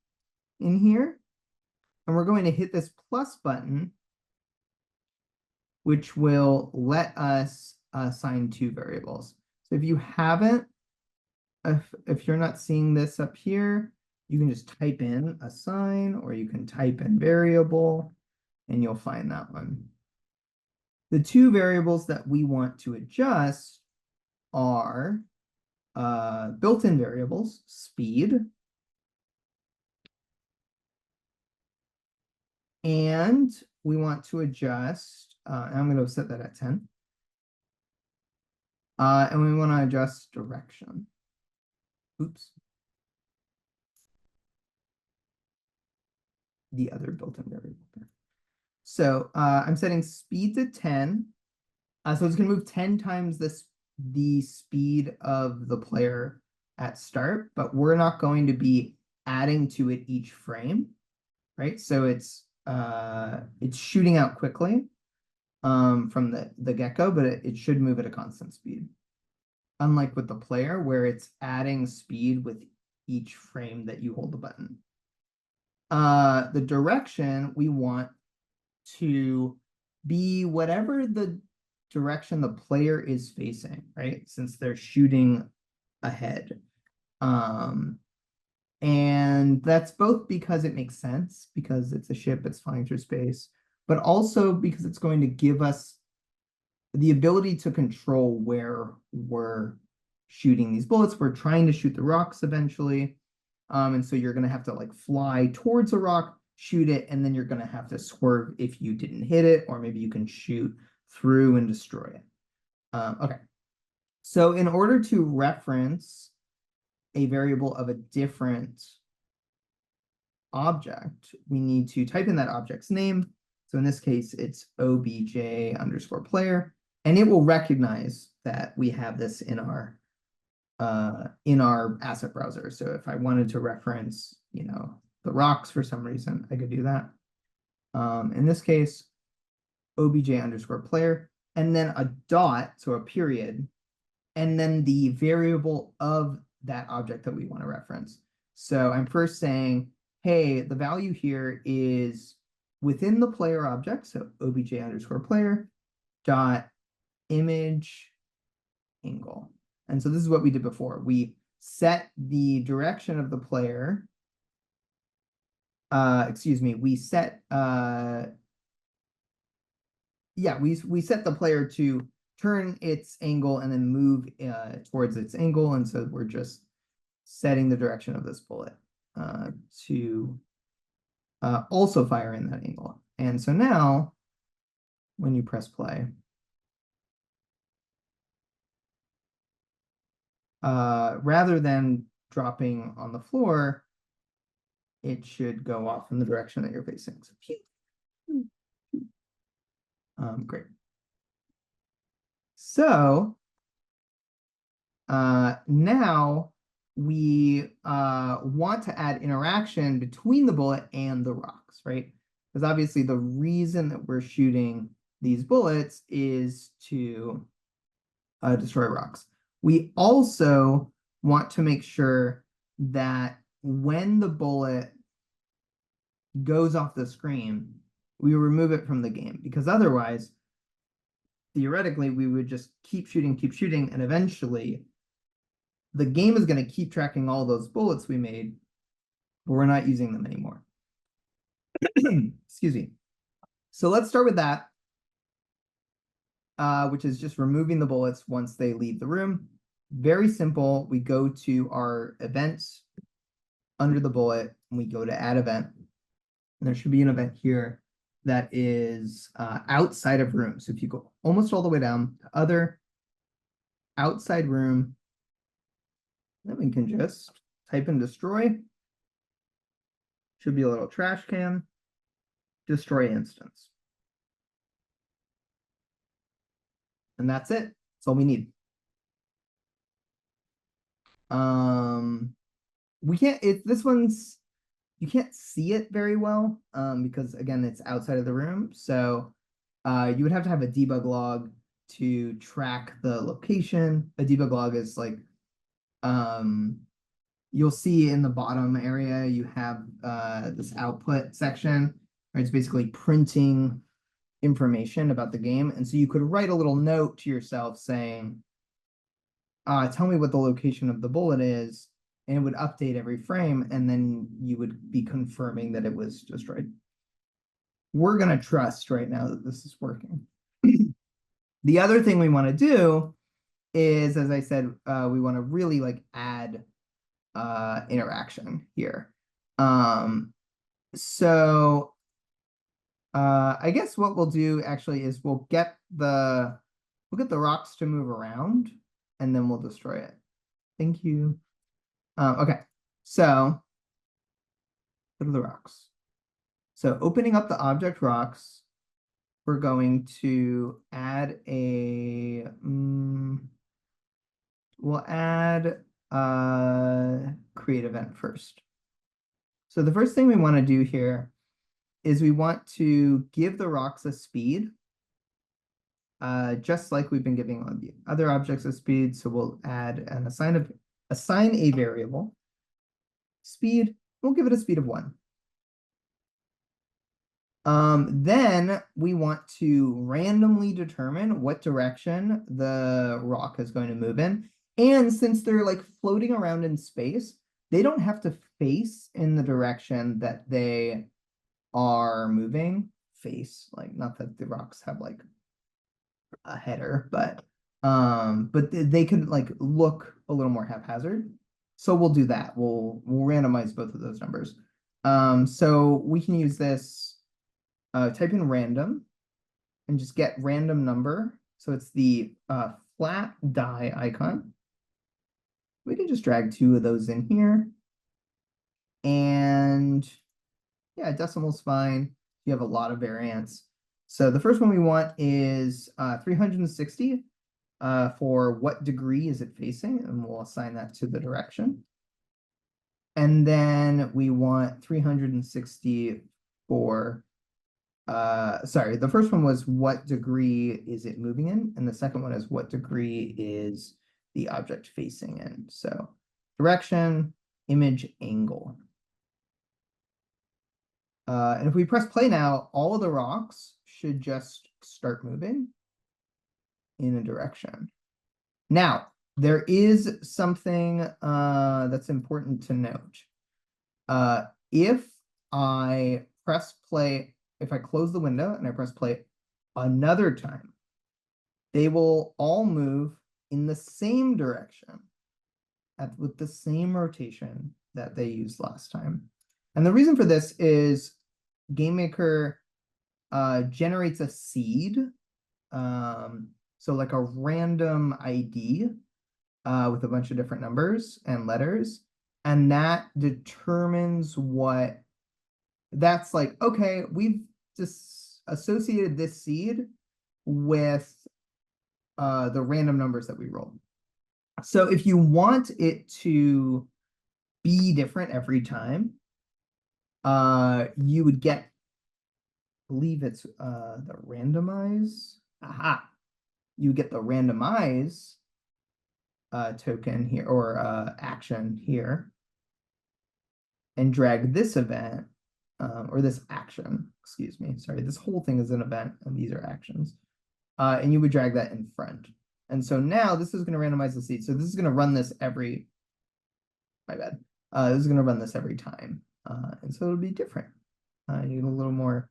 in here, and we're going to hit this plus button, which will let us assign two variables. So if you haven't, if you're not seeing this up here, you can just type in assign, or you can type in variable, and you'll find that one. The two variables that we want to adjust are built-in variables, speed, and we want to adjust, I'm going to set that at 10. And we want to adjust direction. Oops. The other built-in variable there. So I'm setting speed to 10. So it's going to move 10 times the speed of the player at start, but we're not going to be adding to it each frame, right? So it's shooting out quickly from the get-go, but it should move at a constant speed. Unlike with the player, where it's adding speed with each frame that you hold the button. The direction we want to be whatever the direction the player is facing, right? Since they're shooting ahead. And that's both because it makes sense, because it's a ship, it's flying through space, but also because it's going to give us the ability to control where we're shooting these bullets. We're trying to shoot the rocks eventually. And so you're going to have to like fly towards a rock, shoot it, and then you're going to have to swerve if you didn't hit it, or maybe you can shoot through and destroy it. Okay. So in order to reference a variable of a different object, we need to type in that object's name. So in this case, it's obj_player, and it will recognize that we have this in our asset browser. So if I wanted to reference, the rocks for some reason, I could do that. In this case, obj_player, and then a dot, so a period, and then the variable of that object that we want to reference. So I'm first saying, hey, the value here is within the player object, so obj_player dot image angle. And so this is what we did before. We set the direction of the player. We set yeah, we set the player to turn its angle and then move towards its angle, and so we're just setting the direction of this bullet to also fire in that angle. And so now, when you press play, rather than dropping on the floor, it should go off in the direction that you're facing. So, great. So now we want to add interaction between the bullet and the rocks, right? Because obviously the reason that we're shooting these bullets is to destroy rocks. We also want to make sure that when the bullet goes off the screen, we remove it from the game, because otherwise, theoretically, we would just keep shooting, and eventually the game is going to keep tracking all those bullets we made, but we're not using them anymore. Excuse me. So let's start with that, which is just removing the bullets once they leave the room. Very simple. We go to our events under the bullet, and we go to add event. And there should be an event here that is outside of room. So if you go almost all the way down to other, outside room, then we can just type in destroy. Should be a little trash can. Destroy instance. And that's it. That's all we need. We can't, this one's, you can't see it very well because again, it's outside of the room. So you would have to have a debug log to track the location. A debug log is like, you'll see in the bottom area, you have this output section, where it's basically printing information about the game. And so you could write a little note to yourself saying, tell me what the location of the bullet is, and it would update every frame, and then you would be confirming that it was destroyed. We're going to trust right now that this is working. The other thing we want to do is, as I said, we want to really like add interaction here. So I guess what we'll do actually is we'll get the rocks to move around, and then we'll destroy it. Thank you. Okay, so go to the rocks. So opening up the object rocks, we're going to add a, we'll add a create event first. So the first thing we want to do here is we want to give the rocks a speed, just like we've been giving on the other objects a speed. So we'll add an assign a variable speed. We'll give it a speed of 1. Then we want to randomly determine what direction the rock is going to move in. And since they're like floating around in space, they don't have to face in the direction that they are moving. Face, like, not that the rocks have like a header, but they could like look a little more haphazard. So we'll do that. We'll randomize both of those numbers. So we can use this, type in random and just get random number. So it's the flat die icon. We can just drag 2 of those in here. And yeah, decimal's fine. You have a lot of variance. So the first one we want is 360 for what degree is it facing, and we'll assign that to the direction. And then we want 360 for, sorry, the first one was what degree is it moving in, and the second one is what degree is the object facing in. So direction, image, angle. And if we press play now, all of the rocks should just start moving in a direction. Now, there is something that's important to note. If I press play, if I close the window and I press play another time, they will all move in the same direction with the same rotation that they used last time. And the reason for this is GameMaker generates a seed, so like a random ID with a bunch of different numbers and letters, and that determines what that's like. Okay, we've just associated this seed with the random numbers that we rolled. So if you want it to be different every time, you would get, I believe it's the randomize. Aha. You get the randomize token here, or action here, and drag this event, or this action, excuse me, sorry, this whole thing is an event and these are actions. And you would drag that in front. And so now this is going to randomize the seed. So this is going to run this every, my bad. This is going to run this every time. And so it'll be different. You get a little more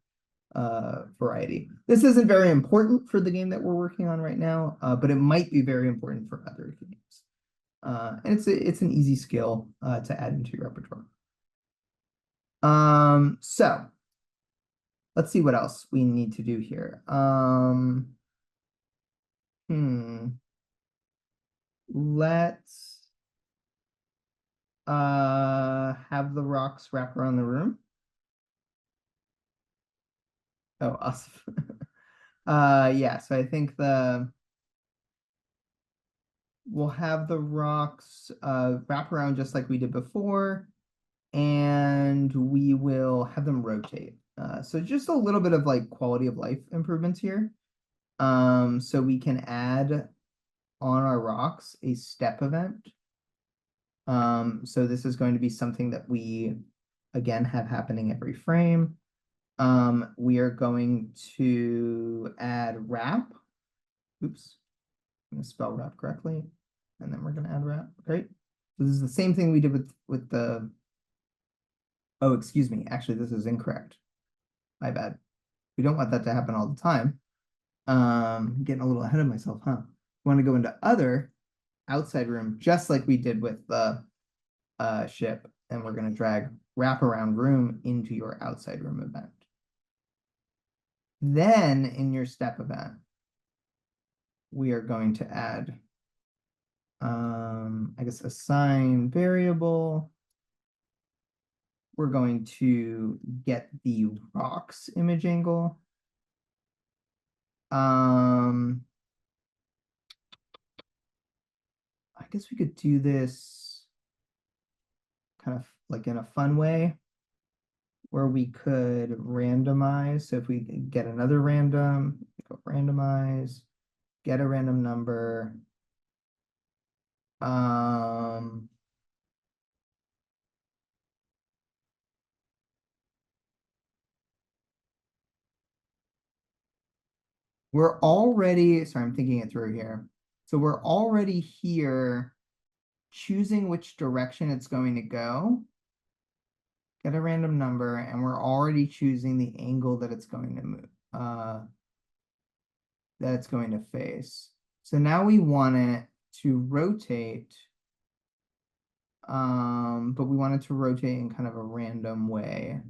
variety. This isn't very important for the game that we're working on right now, but it might be very important for other games. And it's an easy skill to add into your repertoire. So let's see what else we need to do here. Let's have the rocks wrap around the room. Oh, awesome. Yeah, so I think we'll have the rocks wrap around just like we did before, and we will have them rotate. So just a little bit of like quality of life improvements here. So we can add on our rocks a step event. So this is going to be something that we, again, have happening every frame. We are going to add wrap. Oops, I'm going to spell wrap correctly. And then we're going to add wrap. Great. So this is the same thing we did with the, oh, excuse me. Actually, this is incorrect. My bad. We don't want that to happen all the time. Getting a little ahead of myself, huh? We want to go into other outside room, just like we did with the ship, and we're going to drag wrap around room into your outside room event. Then in your step event, we are going to add, I guess, assign variable. We're going to get the rocks image angle. I guess we could do this kind of like in a fun way, where we could randomize. So if we get another random, go randomize, get a random number. We're already, sorry, I'm thinking it through here. So we're already here choosing which direction it's going to go. Get a random number, and we're already choosing the angle that it's going to move, that it's going to face. So now we want it to rotate, but we want it to rotate in kind of a random way.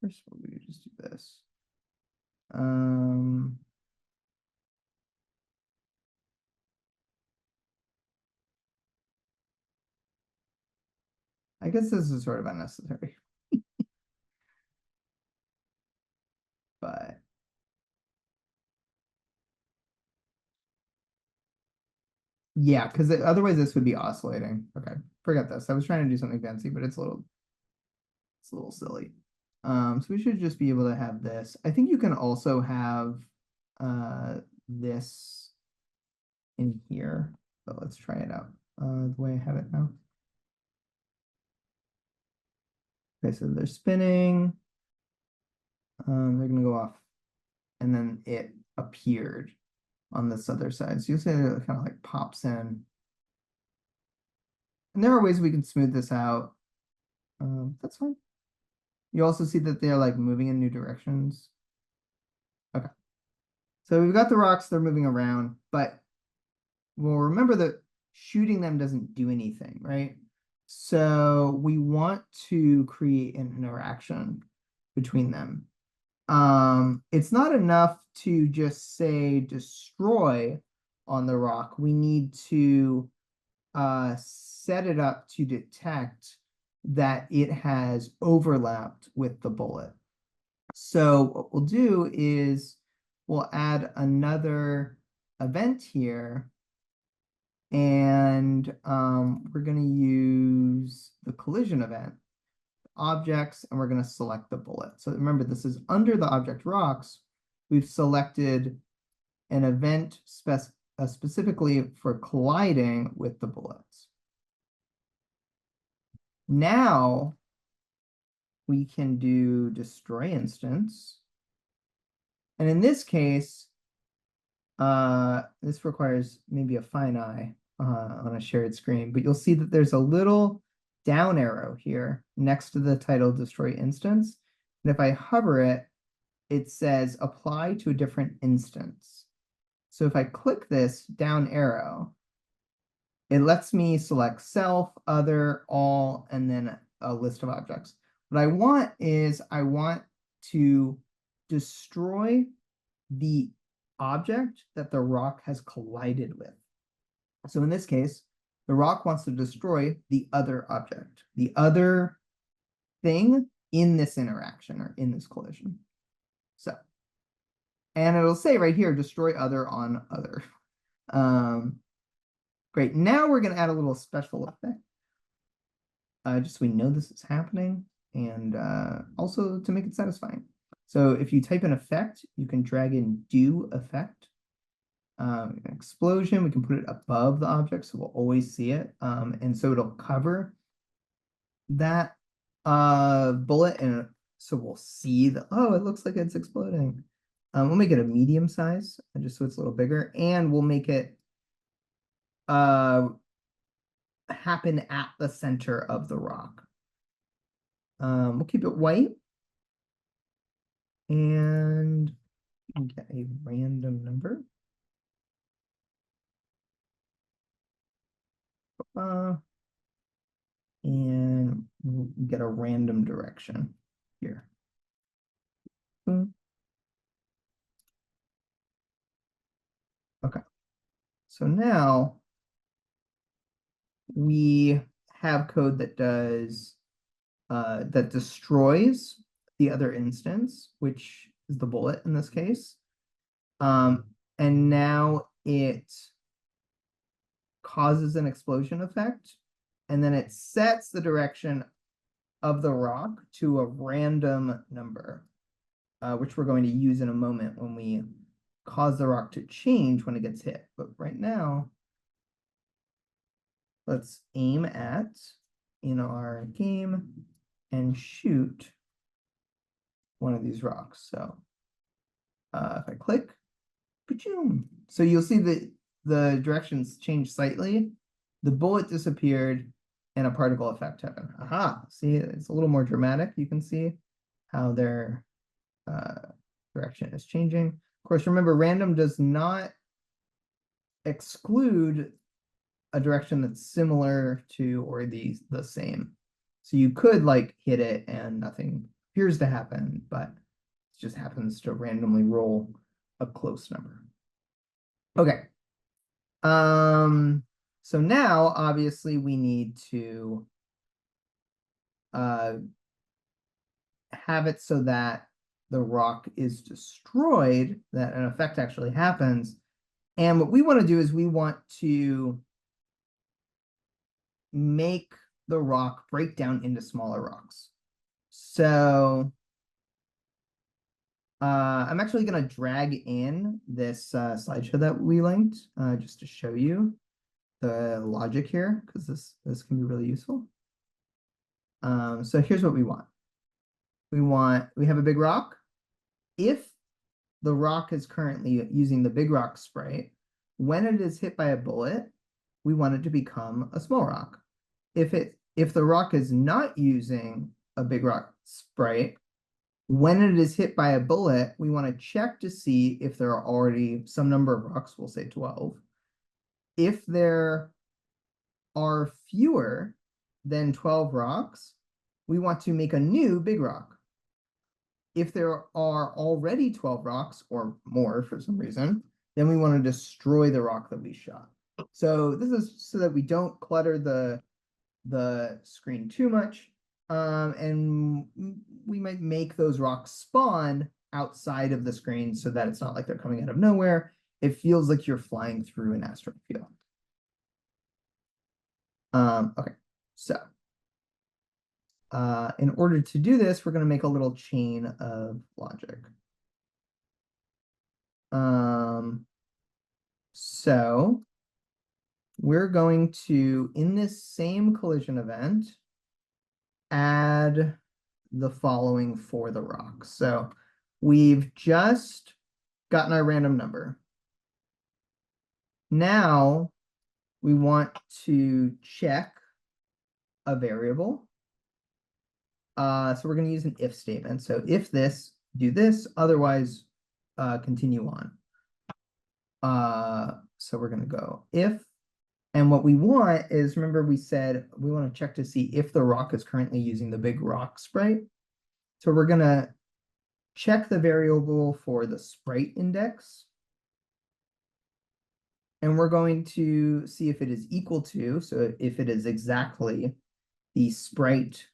First of all, we just do this. I guess this is sort of unnecessary. But yeah, because otherwise this would be oscillating. Okay, forget this. I was trying to do something fancy, but it's a little silly. So we should just be able to have this. I think you can also have this in here, but let's try it out the way I have it now. Okay, so they're spinning. They're gonna go off, and then it appeared on this other side. So you'll see it kind of like pops in. And there are ways we can smooth this out. That's fine. You also see that they're like moving in new directions. Okay. So we've got the rocks, they're moving around, but well, remember that shooting them doesn't do anything, right? So we want to create an interaction between them. It's not enough to just say destroy on the rock. We need to set it up to detect that it has overlapped with the bullet. So what we'll do is we'll add another event here, and we're going to use the collision event objects, and we're going to select the bullet. So remember, this is under the object rocks. We've selected an event specifically for colliding with the bullets. Now we can do destroy instance. And in this case, this requires maybe a fine eye on a shared screen, but you'll see that there's a little down arrow here next to the title destroy instance. And if I hover it, it says apply to a different instance. So if I click this down arrow, it lets me select self, other, all, and then a list of objects. What I want is I want to destroy the object that the rock has collided with. So in this case, the rock wants to destroy the other object, the other thing in this interaction or in this collision. So, and it'll say right here, destroy other on other. Great. Now we're going to add a little special effect. Just so we know this is happening, and also to make it satisfying. So if you type an effect, you can drag in do effect. Explosion, we can put it above the object, so we'll always see it. And so it'll cover that bullet, and so we'll see the, oh, it looks like it's exploding. We'll make it a medium size, just so it's a little bigger, and we'll make it happen at the center of the rock. We'll keep it white, and get a random number. And we'll get a random direction here. Okay, so now we have code that does that destroys the other instance, which is the bullet in this case. And now it causes an explosion effect, and then it sets the direction of the rock to a random number, which we're going to use in a moment when we cause the rock to change when it gets hit. But right now, let's aim at, in our game, and shoot one of these rocks. So if I click, boom. So you'll see that the directions changed slightly. The bullet disappeared and a particle effect happened. Aha, see, it's a little more dramatic. You can see how their direction is changing. Of course, remember, random does not exclude a direction that's similar to or the same. So you could like hit it and nothing appears to happen, but it just happens to randomly roll a close number. Okay. So now obviously we need to have it so that the rock is destroyed, that an effect actually happens. And what we want to do is we want to make the rock break down into smaller rocks. So I'm actually going to drag in this slideshow that we linked just to show you the logic here, because this can be really useful. So here's what we want. We have a big rock. If the rock is currently using the big rock sprite, when it is hit by a bullet, we want it to become a small rock. If if the rock is not using a big rock sprite, when it is hit by a bullet, we want to check to see if there are already some number of rocks, we'll say 12. If there are fewer than 12 rocks, we want to make a new big rock. If there are already 12 rocks or more for some reason, then we want to destroy the rock that we shot. So this is so that we don't clutter the screen too much. And we might make those rocks spawn outside of the screen so that it's not like they're coming out of nowhere. It feels like you're flying through an asteroid field. Okay, so in order to do this, we're going to make a little chain of logic. So we're going to, in this same collision event, add the following for the rock. So we've just gotten our random number. Now we want to check a variable. So we're going to use an if statement. So if this, do this, otherwise continue on. So we're going to go if, and what we want is, remember we said we want to check to see if the rock is currently using the big rock sprite. So we're going to check the variable for the sprite index. And we're going to see if it is equal to, so if it is exactly the sprite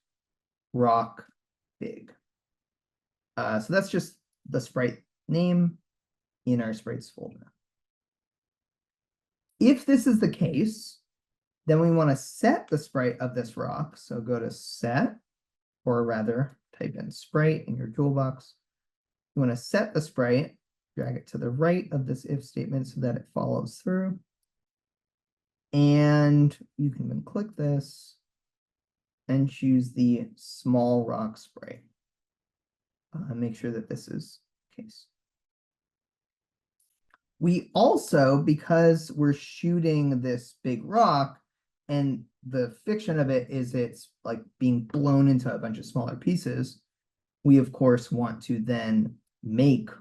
rock big. So that's just the sprite name in our sprites folder. If this is the case, then we want to set the sprite of this rock. So go to set, or rather type in sprite in your toolbox. You want to set the sprite, drag it to the right of this if statement so that it follows through. And you can then click this and choose the small rock sprite. Make sure that this is the case. We also, because we're shooting this big rock, and the fiction of it is it's like being blown into a bunch of smaller pieces, we of course want to then make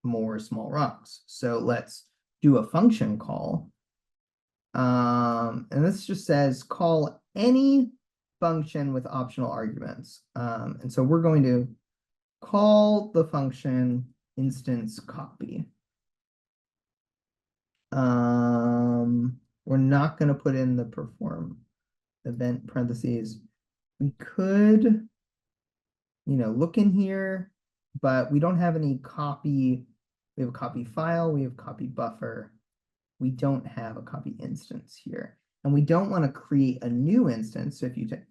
more small rocks. So let's do a function call. And this just says call any function with optional arguments. And so we're going to call the function instance copy. We're not going to put in the perform event parentheses. We could, look in here, but we don't have any copy. We have a copy file, we have copy buffer. We don't have a copy instance here. And we don't want to create a new instance. So if you type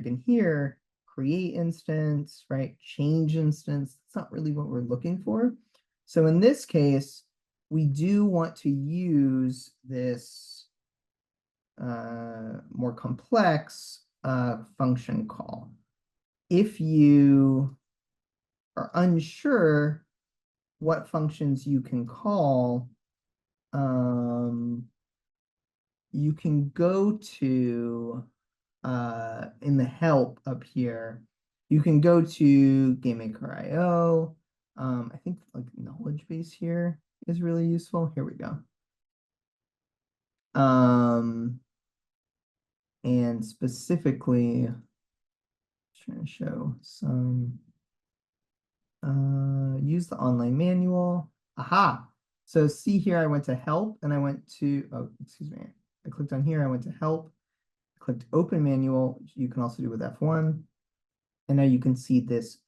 in here, create instance, right? Change instance. That's not really what we're looking for. So in this case, we do want to use this more complex function call. If you are unsure what functions you can call, you can go to, in the help up here, you can go to GameMaker.io. I think like knowledge base here is really useful. Here we go. And specifically, trying to show some, use the online manual. Aha. So see here, I went to help and I went to, oh, excuse me. I clicked on here, I went to help, clicked open manual, which you can also do with F1. And now you can see this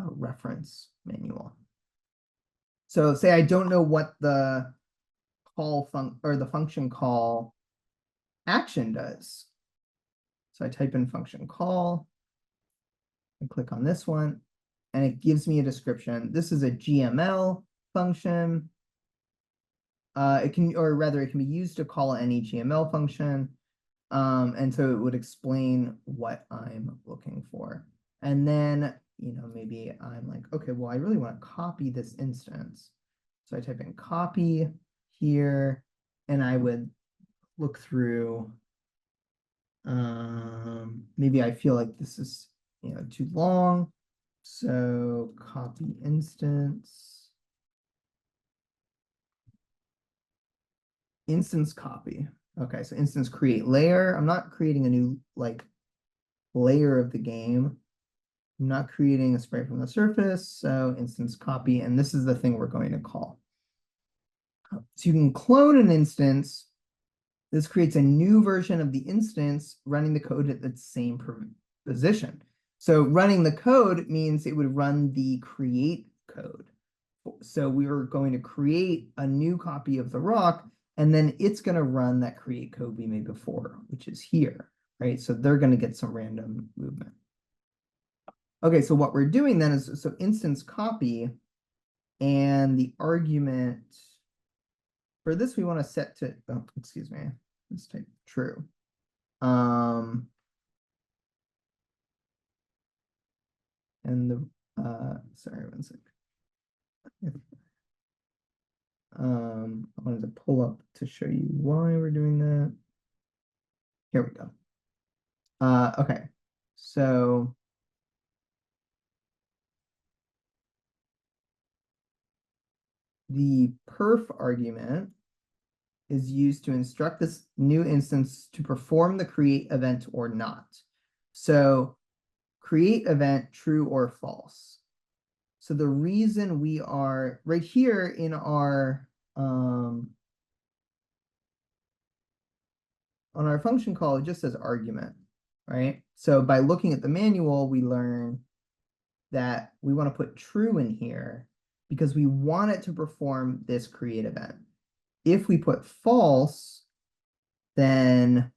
reference manual. So say I don't know what the call the function call action does. So I type in function call and click on this one, and it gives me a description. This is a GML function. It can be used to call any GML function. And so it would explain what I'm looking for. And then, maybe I'm like, okay, well, I really want to copy this instance. So I type in copy here, and I would look through Maybe I feel like this is, too long. So copy instance. Instance copy. Okay, so instance create layer. I'm not creating a new layer of the game. I'm not creating a sprite from the surface. So instance copy, and this is the thing we're going to call. So you can clone an instance. This creates a new version of the instance running the code at the same position. So running the code means it would run the create code. So we are going to create a new copy of the rock, and then it's going to run that create code we made before, which is here, right? So they're going to get some random movement. Okay, so what we're doing then is, so instance copy, and the argument for this we want to set to, oh, excuse me, let's type true. And the, sorry, one sec. I wanted to pull up to show you why we're doing that. Here we go. Okay, so the perf argument is used to instruct this new instance to perform the create event or not. So create event true or false. So the reason we are right here in our on our function call, it just says argument, right? So by looking at the manual, we learn that we want to put true in here because we want it to perform this create event. If we put false, then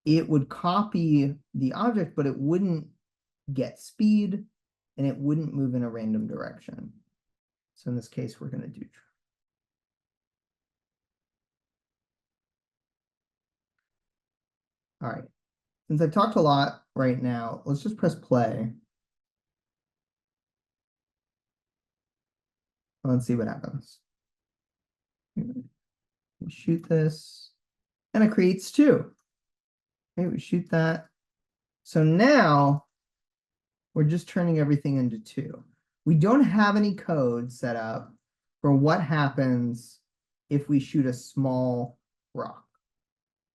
it would copy the object, but it wouldn't get speed and it wouldn't move in a random direction. So in this case, we're going to do true. All right. Since I've talked a lot right now, let's just press play. Let's see what happens. We shoot this, and it creates two. Okay, we shoot that. So now we're just turning everything into two. We don't have any code set up for what happens if we shoot a small rock,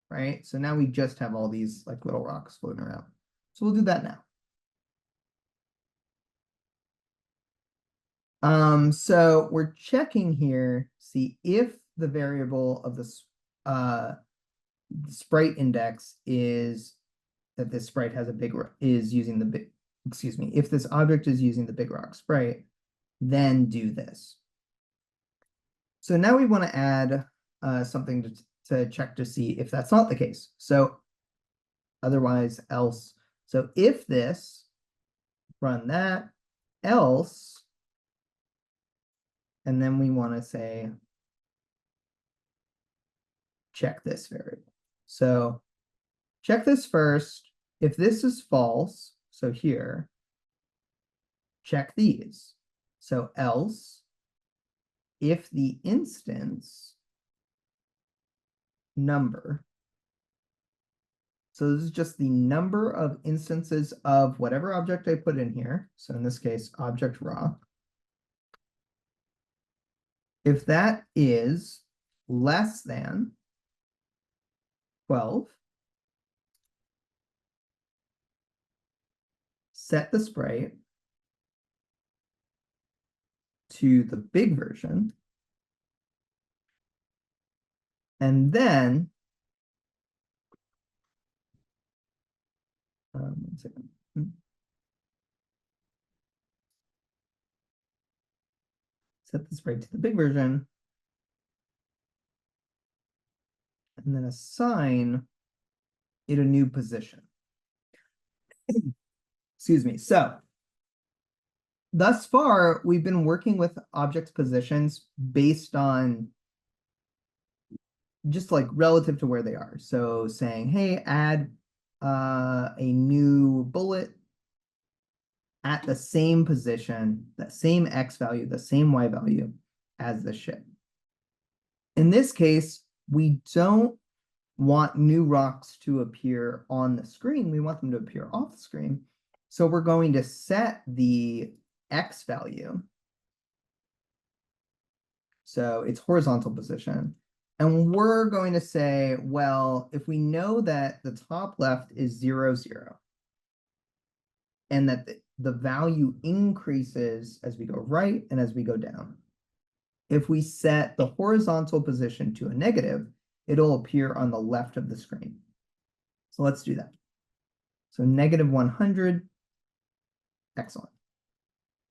right? So now we just have all these like little rocks floating around. So we'll do that now. So we're checking here, see if the variable of the sprite index is that this sprite has a big is using the big, excuse me, if this object is using the big rock sprite, then do this. So now we want to add something to check to see if that's not the case. So otherwise else. So if this, run that, else, and then we want to say check this variable. So check this first. If this is false, so here, check these. So else, if the instance number, so this is just the number of instances of whatever object I put in here. So in this case, object rock. If that is less than 12, set the sprite to the big version, and then one second. Set the sprite to the big version, and then assign it a new position. Excuse me. So thus far, we've been working with objects positions based on just like relative to where they are. So saying, hey, add a new bullet at the same position, that same X value, the same Y value as the ship. In this case, we don't want new rocks to appear on the screen. We want them to appear off the screen. So we're going to set the X value. So it's horizontal position. And we're going to say, well, if we know that the top left is 0, 0, and that the value increases as we go right and as we go down. If we set the horizontal position to a negative, it'll appear on the left of the screen. So let's do that. So negative 100, excellent.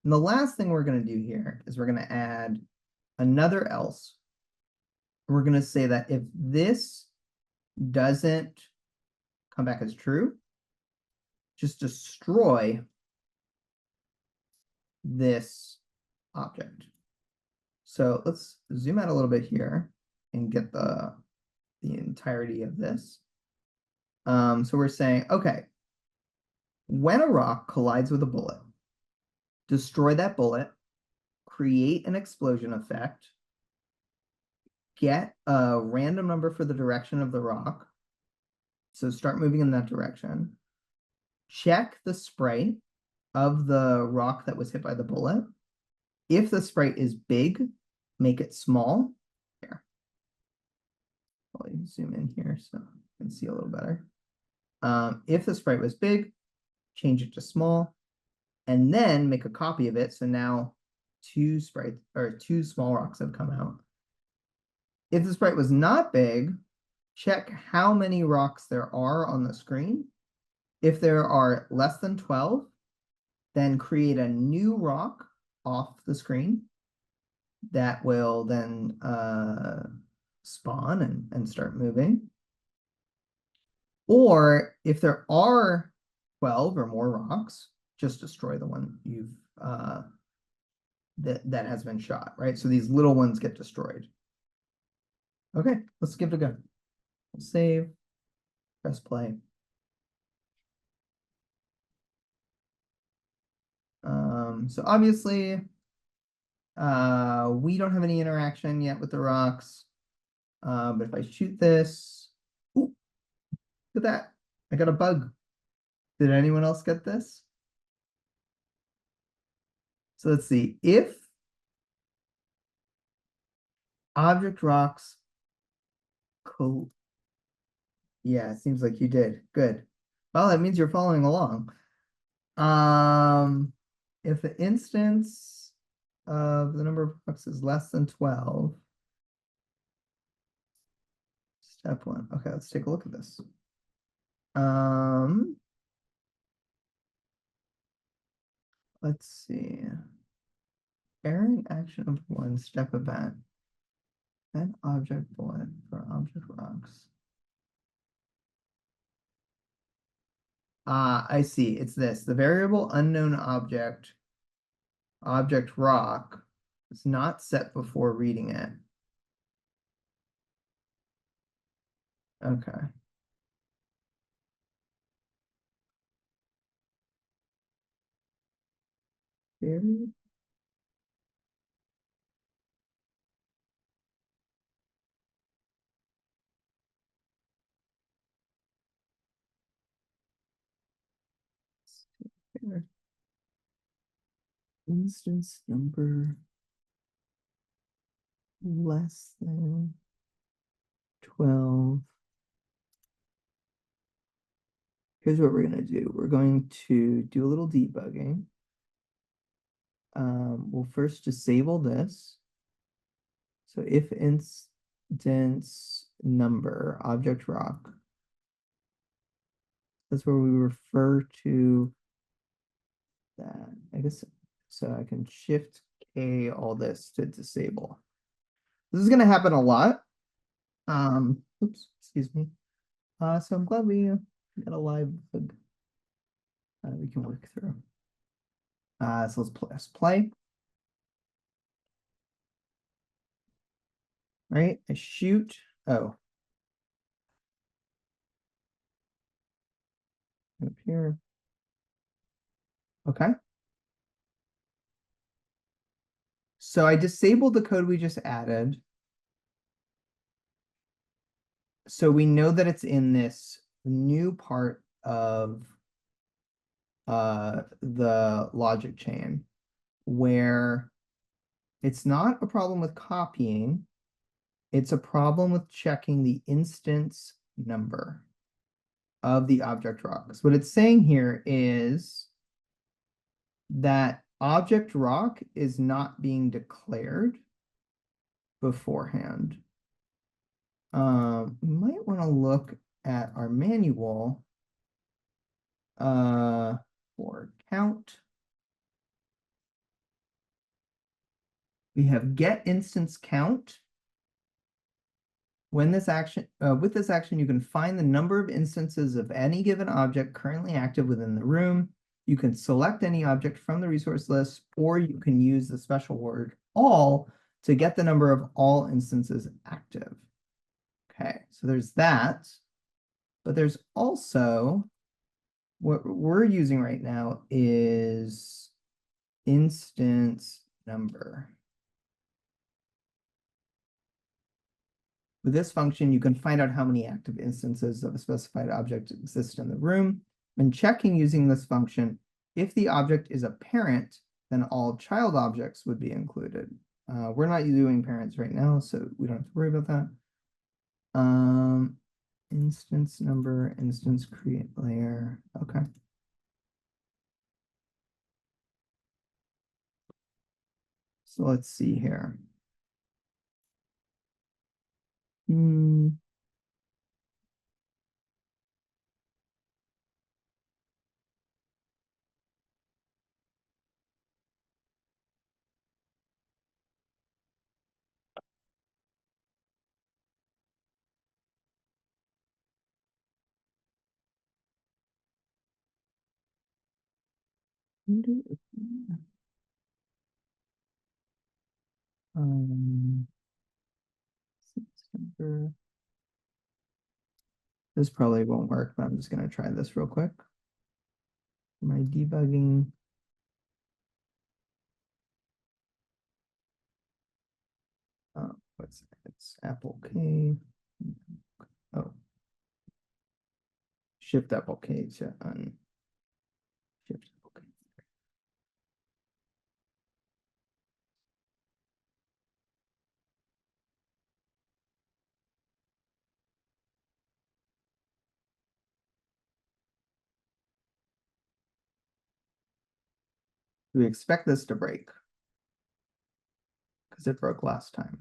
And the last thing we're going to do here is we're going to add another else. We're going to say that if this doesn't come back as true, just destroy this object. So let's zoom out a little bit here and get the entirety of this. So we're saying, okay, when a rock collides with a bullet, destroy that bullet, create an explosion effect, get a random number for the direction of the rock. So start moving in that direction. Check the sprite of the rock that was hit by the bullet. If the sprite is big, make it small. Here. I'll zoom in here so you can see a little better. If the sprite was big, change it to small, and then make a copy of it. So now two small rocks have come out. If the sprite was not big, check how many rocks there are on the screen. If there are less than 12, then create a new rock off the screen that will then spawn and start moving. Or if there are 12 or more rocks, just destroy the one you've that has been shot, right? So these little ones get destroyed. Okay, let's give it a go. Save, press play. So obviously, we don't have any interaction yet with the rocks. But if I shoot this, ooh, look at that. I got a bug. Did anyone else get this? So let's see. If object rocks, cool. Yeah, it seems like you did. Good. Well, that means you're following along. If the instance of the number of rocks is less than 12, step 1. Okay, let's take a look at this. Let's see. Pairing action of 1 step event. Then object bullet for object rocks. I see. It's this. The variable unknown object rock is not set before reading it. Okay. Very fair. Instance number less than 12. Here's what we're going to do. We're going to do a little debugging. We'll first disable this. So if instance number object rock, that's where we refer to that. I guess so I can shift K all this to disable. This is going to happen a lot. Oops, excuse me. So I'm glad we got a live bug we can work through. So let's press play. Right, I shoot. Oh. Up here. Okay. So I disabled the code we just added. so we know that it's in this new part of the logic chain where it's not a problem with copying, it's a problem with checking the instance number of the object rocks. What it's saying here is that object rock is not being declared beforehand. We might want to look at our manual for count. We have get instance count. When this action, with this action, you can find the number of instances of any given object currently active within the room. You can select any object from the resource list, or you can use the special word all to get the number of all instances active. Okay, so there's that, but there's also what we're using right now is instance number. With this function, you can find out how many active instances of a specified object exist in the room. When checking using this function, if the object is a parent, then all child objects would be included. We're not doing parents right now, so we don't have to worry about that. Instance number, instance create layer. Okay. So let's see here. This probably won't work, but I'm just going to try this real quick. My debugging. It's Apple K. Oh. Shift Apple K to unshift Apple K. We expect this to break because it broke last time.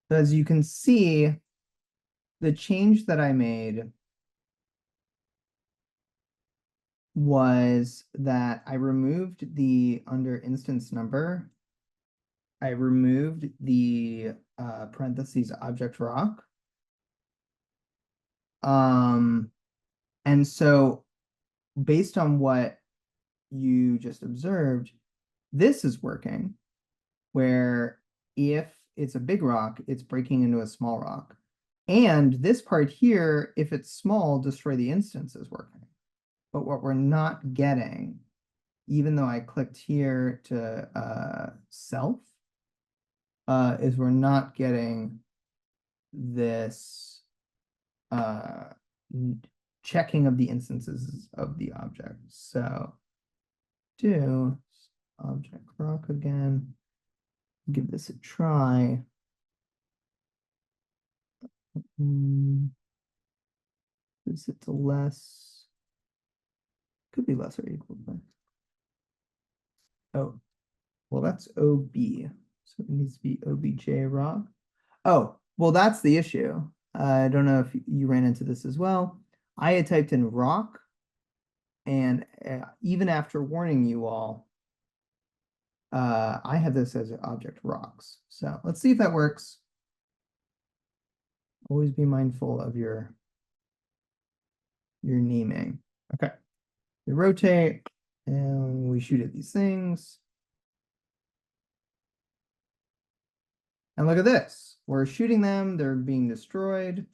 So as you can see, the change that I made was that I removed the under instance number. I removed the parentheses object rock. And so based on what you just observed, this is working, where if it's a big rock, it's breaking into a small rock. And this part here, if it's small, destroy the instance is working. But what we're not getting, even though I clicked here to self, is we're not getting this checking of the instances of the object. So do object rock again, give this a try. Is it to less? Could be less or equal to. Oh, well, that's OB. So it needs to be OBJ rock. Oh, well, that's the issue. I don't know if you ran into this as well. I had typed in rock, and even after warning you all, I have this as object rocks. So let's see if that works. Always be mindful of your naming. Okay. We rotate and we shoot at these things. And look at this. We're shooting them, they're being destroyed,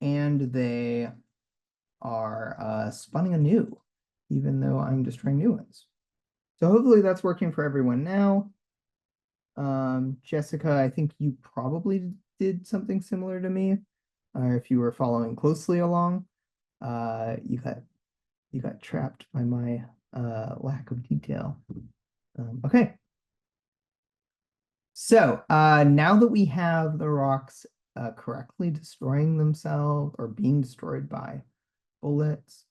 and they are spawning anew, even though I'm destroying new ones. So hopefully that's working for everyone now. Jessica, I think you probably did something similar to me. If you were following closely along, you got trapped by my lack of detail. Okay. So now that we have the rocks correctly destroying themselves or being destroyed by bullets,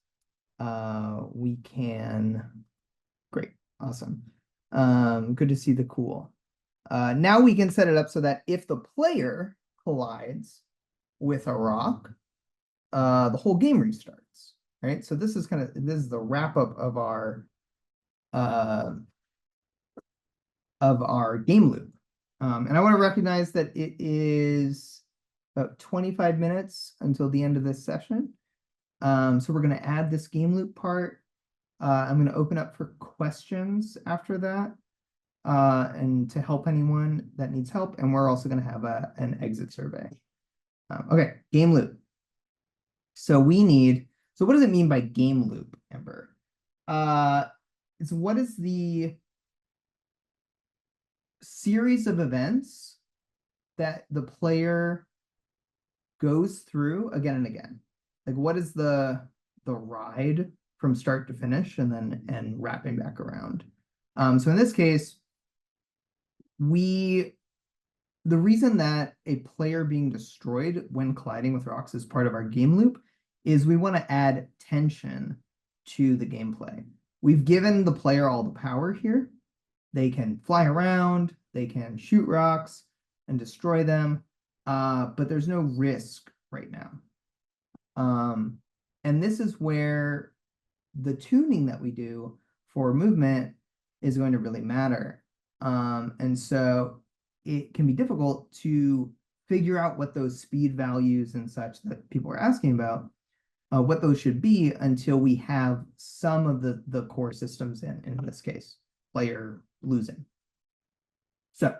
we can, great, awesome. Good to see the cool. Now we can set it up so that if the player collides with a rock, the whole game restarts, right? So this is the wrap up of our game loop. And I want to recognize that it is about 25 minutes until the end of this session. So we're going to add this game loop part. I'm going to open up for questions after that, and to help anyone that needs help. And we're also going to have an exit survey. Okay, game loop. So what does it mean by game loop, Amber? It's what is the series of events that the player goes through again and again? Like, what is the ride from start to finish and wrapping back around? So in this case, the reason that a player being destroyed when colliding with rocks is part of our game loop is we want to add tension to the gameplay. We've given the player all the power here. They can fly around, they can shoot rocks and destroy them, but there's no risk right now. And this is where the tuning that we do for movement is going to really matter. And so it can be difficult to figure out what those speed values and such that people are asking about, what those should be until we have some of the core systems in this case, player losing. So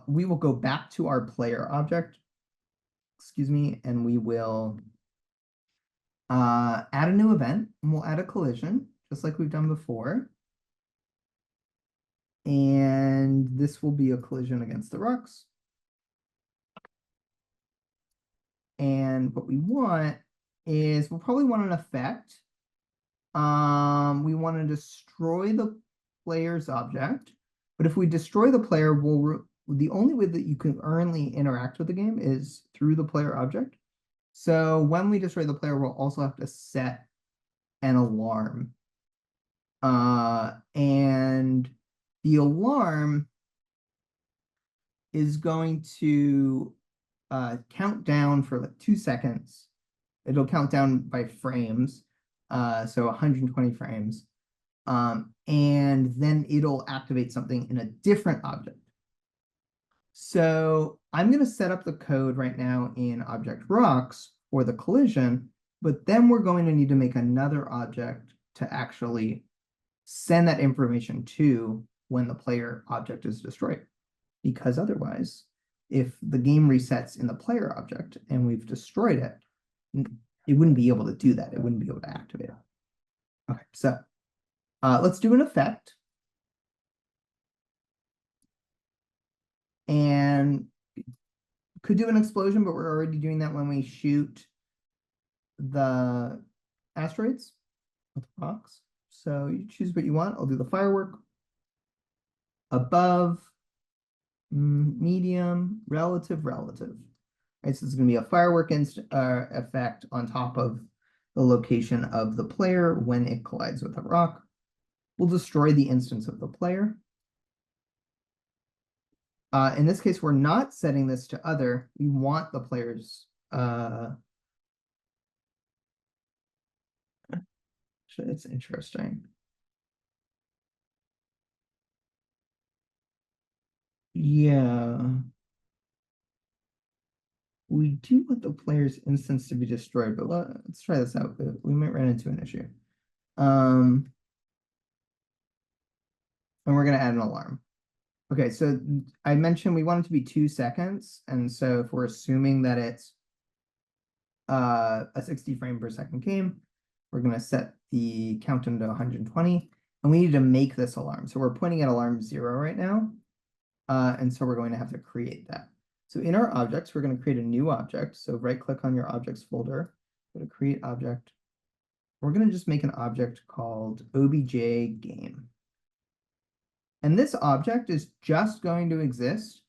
we will go back to our player object, excuse me, and we will add a new event, and we'll add a collision, just like we've done before. And this will be a collision against the rocks. And what we want is, we'll probably want an effect. We want to destroy the player's object, but if we destroy the player, the only way that you can currently interact with the game is through the player object. So when we destroy the player, we'll also have to set an alarm. And the alarm is going to count down for like 2 seconds. It'll count down by frames, so 120 frames. And then it'll activate something in a different object. So I'm going to set up the code right now in object rocks for the collision, but then we're going to need to make another object to actually send that information to when the player object is destroyed. Because otherwise, if the game resets in the player object and we've destroyed it, it wouldn't be able to do that. It wouldn't be able to activate it. Okay, so let's do an effect. And could do an explosion, but we're already doing that when we shoot the asteroids with rocks. So you choose what you want. I'll do the firework. Above, medium, relative. Right, so it's going to be a firework effect on top of the location of the player when it collides with a rock. We'll destroy the instance of the player. In this case, we're not setting this to other. We want the player's it's interesting. Yeah. We do want the player's instance to be destroyed, but let's try this out. We might run into an issue. And we're going to add an alarm. Okay, so I mentioned we want it to be 2 seconds. And so if we're assuming that it's a 60 frame per second game, we're going to set the count into 120. and we need to make this alarm. So we're pointing at alarm 0 right now. And so we're going to have to create that. So in our objects, we're going to create a new object. So right click on your objects folder, go to create object. We're going to just make an object called obj game. And this object is just going to exist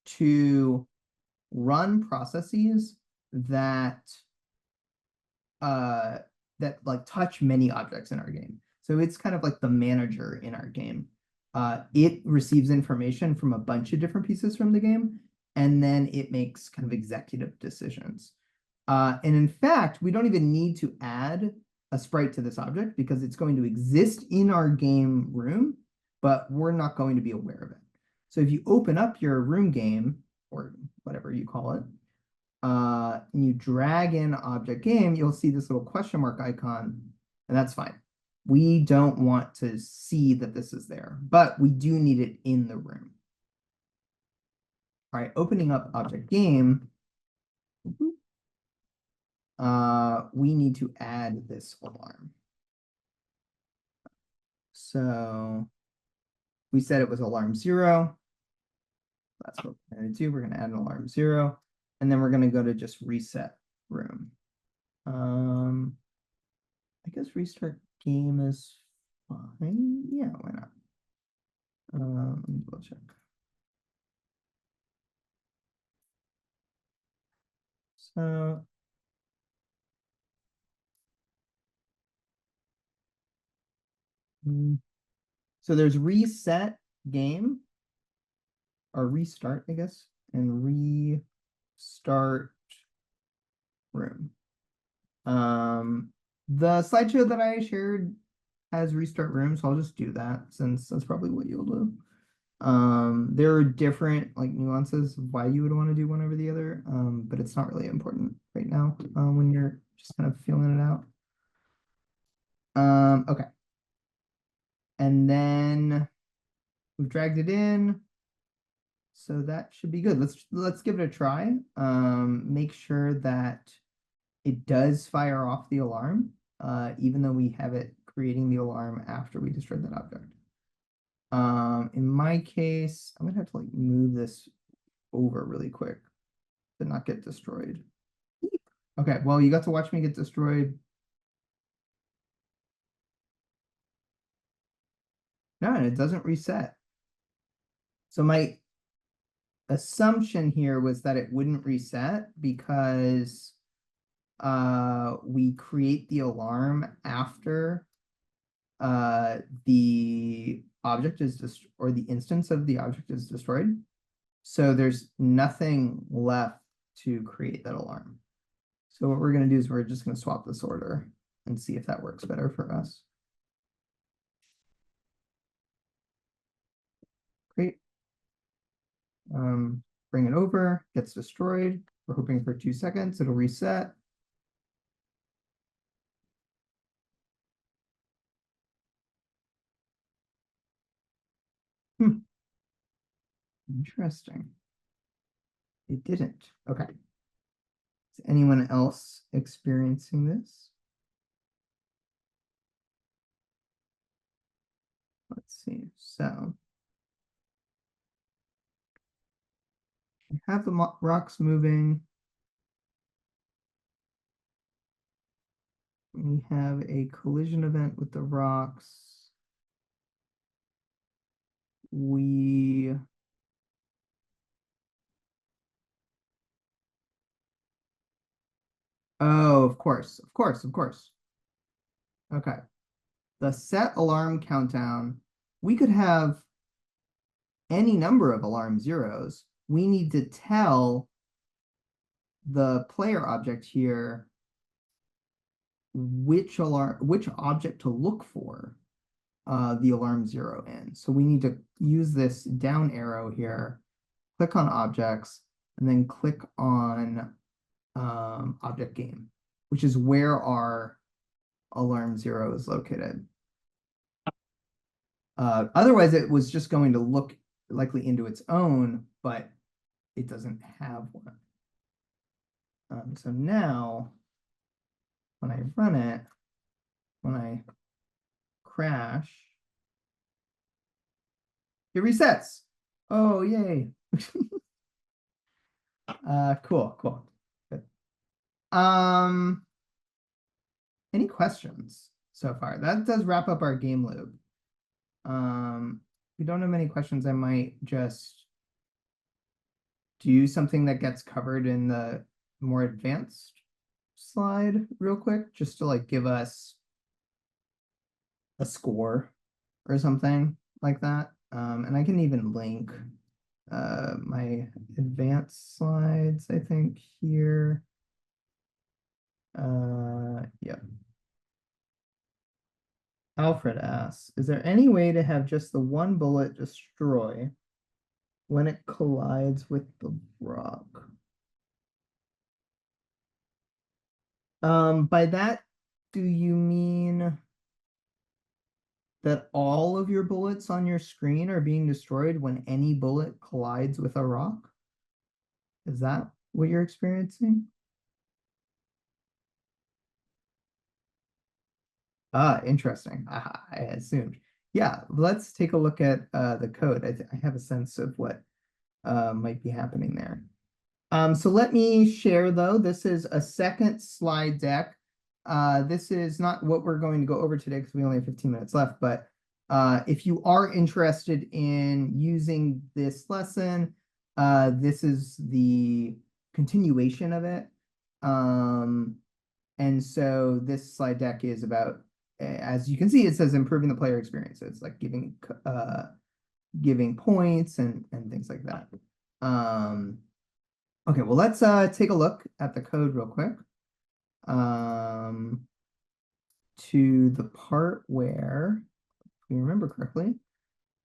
to run processes that like touch many objects in our game. So it's kind of like the manager in our game. It receives information from a bunch of different pieces from the game, and then it makes kind of executive decisions. And in fact, we don't even need to add a sprite to this object because it's going to exist in our game room, but we're not going to be aware of it. So if you open up your room game, or whatever you call it, and you drag in object game, you'll see this little question mark icon, and that's fine. We don't want to see that this is there, but we do need it in the room. All right, opening up object game, we need to add this alarm. So we said it was alarm 0. That's what we're going to do. We're going to add an alarm 0, and then we're going to go to just reset room. I guess restart game is fine. Yeah, why not? Let me double check. So so there's reset game or restart, I guess, and restart room. The slideshow that I shared has restart room, so I'll just do that since that's probably what you'll do. There are different like nuances of why you would want to do one over the other, but it's not really important right now when you're just kind of feeling it out. Okay. And then we've dragged it in. So that should be good. Let's give it a try. Make sure that it does fire off the alarm, even though we have it creating the alarm after we destroyed that object. In my case, I'm gonna have to like move this over really quick to not get destroyed. Okay, well, you got to watch me get destroyed. No, and it doesn't reset. So my assumption here was that it wouldn't reset because we create the alarm after the object is destroyed, or the instance of the object is destroyed. So there's nothing left to create that alarm. So what we're going to do is we're just going to swap this order and see if that works better for us. Great. Bring it over, gets destroyed. We're hoping for 2 seconds, it'll reset. Interesting. It didn't. Okay. Is anyone else experiencing this? Let's see. So we have the rocks moving. We have a collision event with the rocks. We Oh, of course, of course, of course. Okay. The set alarm countdown. We could have any number of alarm zeros. We need to tell the player object here which object to look for the alarm 0 in. So we need to use this down arrow here, click on objects, and then click on object game, which is where our alarm 0 is located. Otherwise, it was just going to look likely into its own, but it doesn't have one. So now, when I run it, when I crash, It resets. Oh, yay. Cool, cool. Good. Any questions so far? That does wrap up our game loop. If we don't have many questions, I might just do something that gets covered in the more advanced slide real quick, just to like give us a score or something like that. And I can even link my advanced slides, I think, here. Yeah. Alfred asks, is there any way to have just the one bullet destroy when it collides with the rock? By that, do you mean that all of your bullets on your screen are being destroyed when any bullet collides with a rock? Is that what you're experiencing? Ah, interesting. I assumed. Yeah, let's take a look at the code. I have a sense of what might be happening there. So let me share though. This is a second slide deck. This is not what we're going to go over today because we only have 15 minutes left, but if you are interested in using this lesson, this is the continuation of it. And so this slide deck is about, as you can see, it says improving the player experience. It's like giving points and things like that. Okay, well, let's take a look at the code real quick. To the part where, if you remember correctly,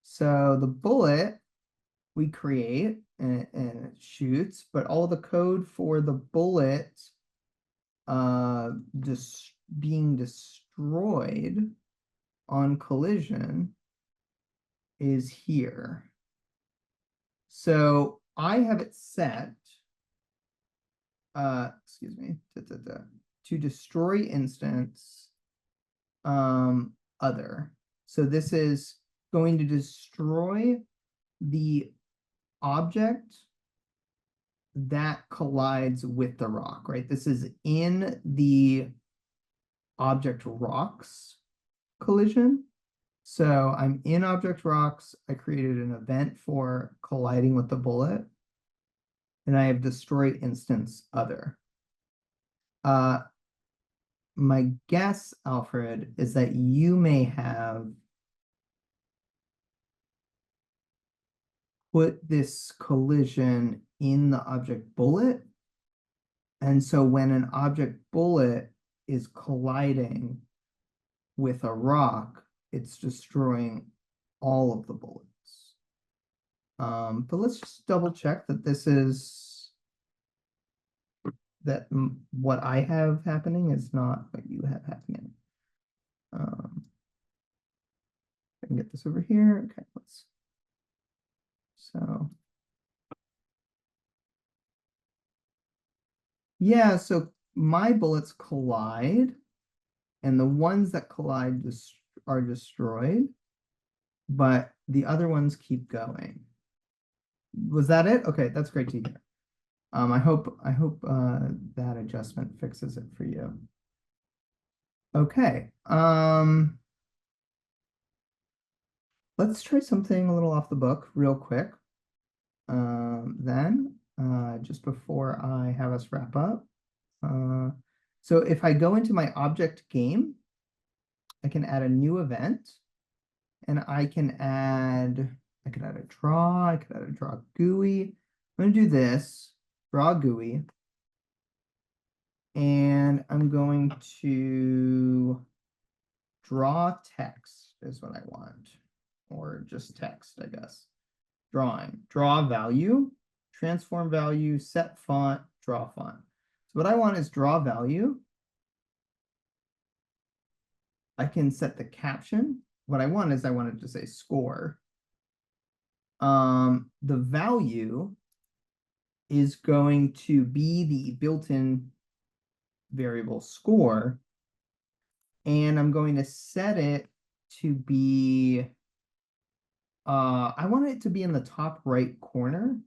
so the bullet we create and it shoots, but all the code for the bullet just being destroyed on collision is here. So I have it set, excuse me, to destroy instance other. So this is going to destroy the object that collides with the rock, right? This is in the object rocks collision. So I'm in object rocks. I created an event for colliding with the bullet. And I have destroy instance other. My guess, Alfred, is that you may have put this collision in the object bullet. And so when an object bullet is colliding with a rock, it's destroying all of the bullets. But let's just double check that this is what I have happening is not what you have happening. I can get this over here. Okay, so yeah, so my bullets collide, and the ones that collide are destroyed, but the other ones keep going. Was that it? Okay, that's great to hear. I hope that adjustment fixes it for you. Okay. Let's try something a little off the book real quick. Just before I have us wrap up. So if I go into my object game, I can add a new event, and I could add a draw, I could add a draw GUI. I'm gonna do this, draw GUI, and I'm going to draw text is what I want, or just text, I guess. Drawing, draw value, transform value, set font, draw font. So what I want is draw value. I can set the caption. What I want is I wanted to say score. The value is going to be the built-in variable score, and I'm going to set it to be I want it to be in the top right corner.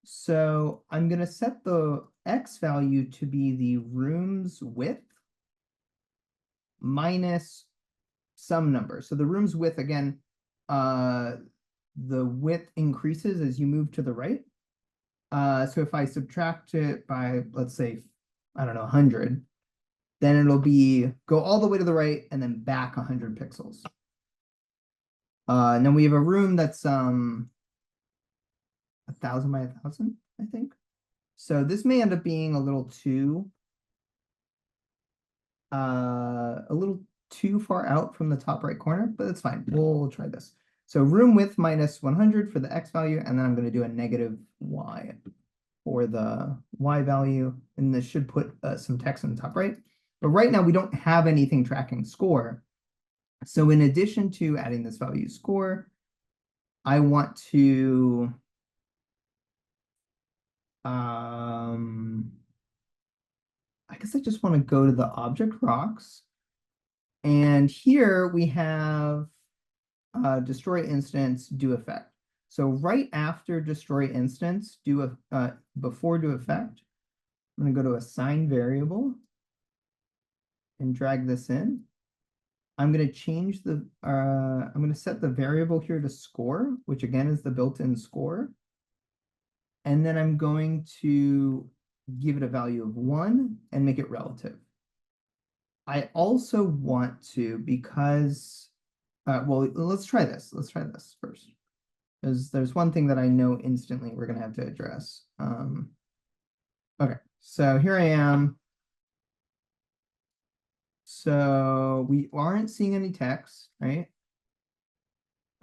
So I'm gonna set the X value to be the room's width minus some number. So the room's width again, the width increases as you move to the right. So if I subtract it by, let's say, I don't know, 100, then it'll be go all the way to the right and then back 100 pixels. And then we have a room that's 1,000 by 1,000, I think. So this may end up being a little too far out from the top right corner, but that's fine. We'll try this. So room width minus 100 for the X value, and then I'm going to do a negative Y for the Y value, and this should put some text in the top right. But right now we don't have anything tracking score. So in addition to adding this value score, I want to I guess I just want to go to the object rocks. And here we have destroy instance do effect. So right after destroy instance before do effect, I'm going to go to assign variable and drag this in. I'm going to change I'm going to set the variable here to score, which again is the built-in score. And then I'm going to give it a value of 1 and make it relative. I also want to, because, well, let's try this. Let's try this first. There's one thing that I know instantly we're going to have to address. Okay, so here I am. So we aren't seeing any text, right?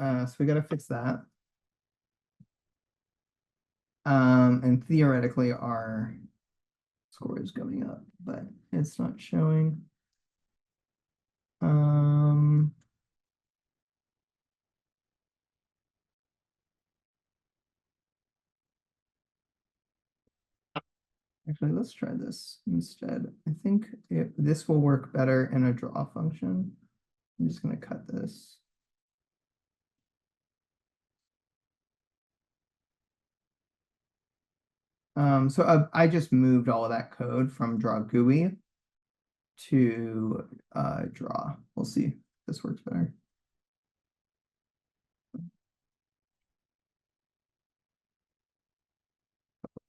So we got to fix that. And theoretically our score is going up, but it's not showing. Actually, let's try this instead. I think this will work better in a draw function. I'm just going to cut this. So I just moved all of that code from draw GUI to draw. We'll see if this works better.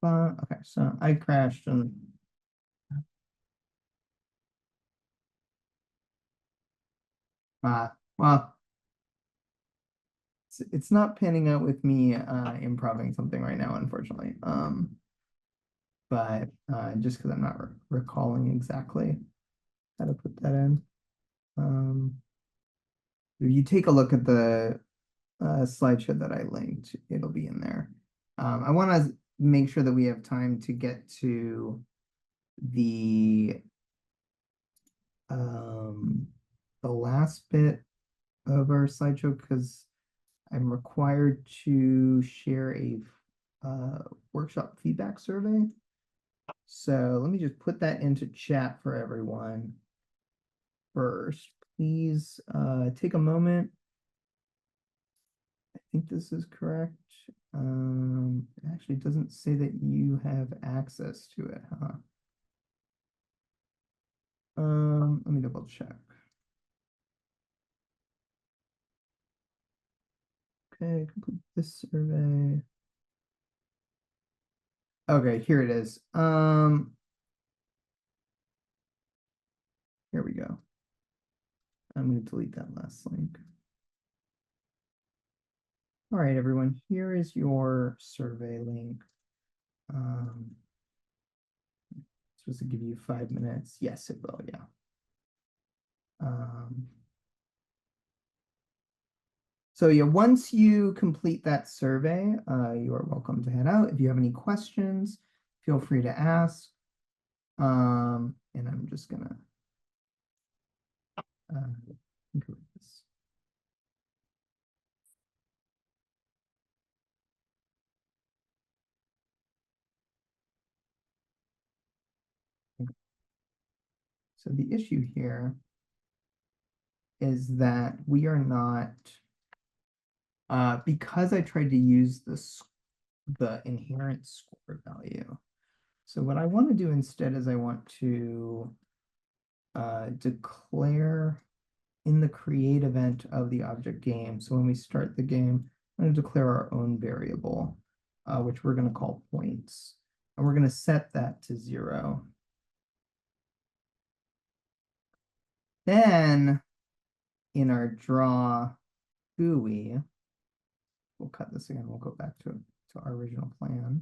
Okay, so I crashed and well, it's not panning out with me improving something right now, unfortunately. But just because I'm not recalling exactly how to put that in. If you take a look at the slideshow that I linked, it'll be in there. I want to make sure that we have time to get to the last bit of our slideshow because I'm required to share a workshop feedback survey. So let me just put that into chat for everyone first. Please take a moment. I think this is correct. It actually doesn't say that you have access to it, huh? Let me double check. Okay, complete this survey. Okay, here it is. Here we go. I'm going to delete that last link. All right, everyone, here is your survey link. Supposed to give you 5 minutes. Yes, it will, yeah. So yeah, once you complete that survey, you are welcome to head out. If you have any questions, feel free to ask. And I'm just gonna complete this. So the issue here is that we are not because I tried to use the inherent score value. So what I want to do instead is I want to declare in the create event of the object game. So when we start the game, I'm going to declare our own variable, which we're going to call points. And we're going to set that to 0. Then in our draw GUI, we'll cut this again. We'll go back to our original plan.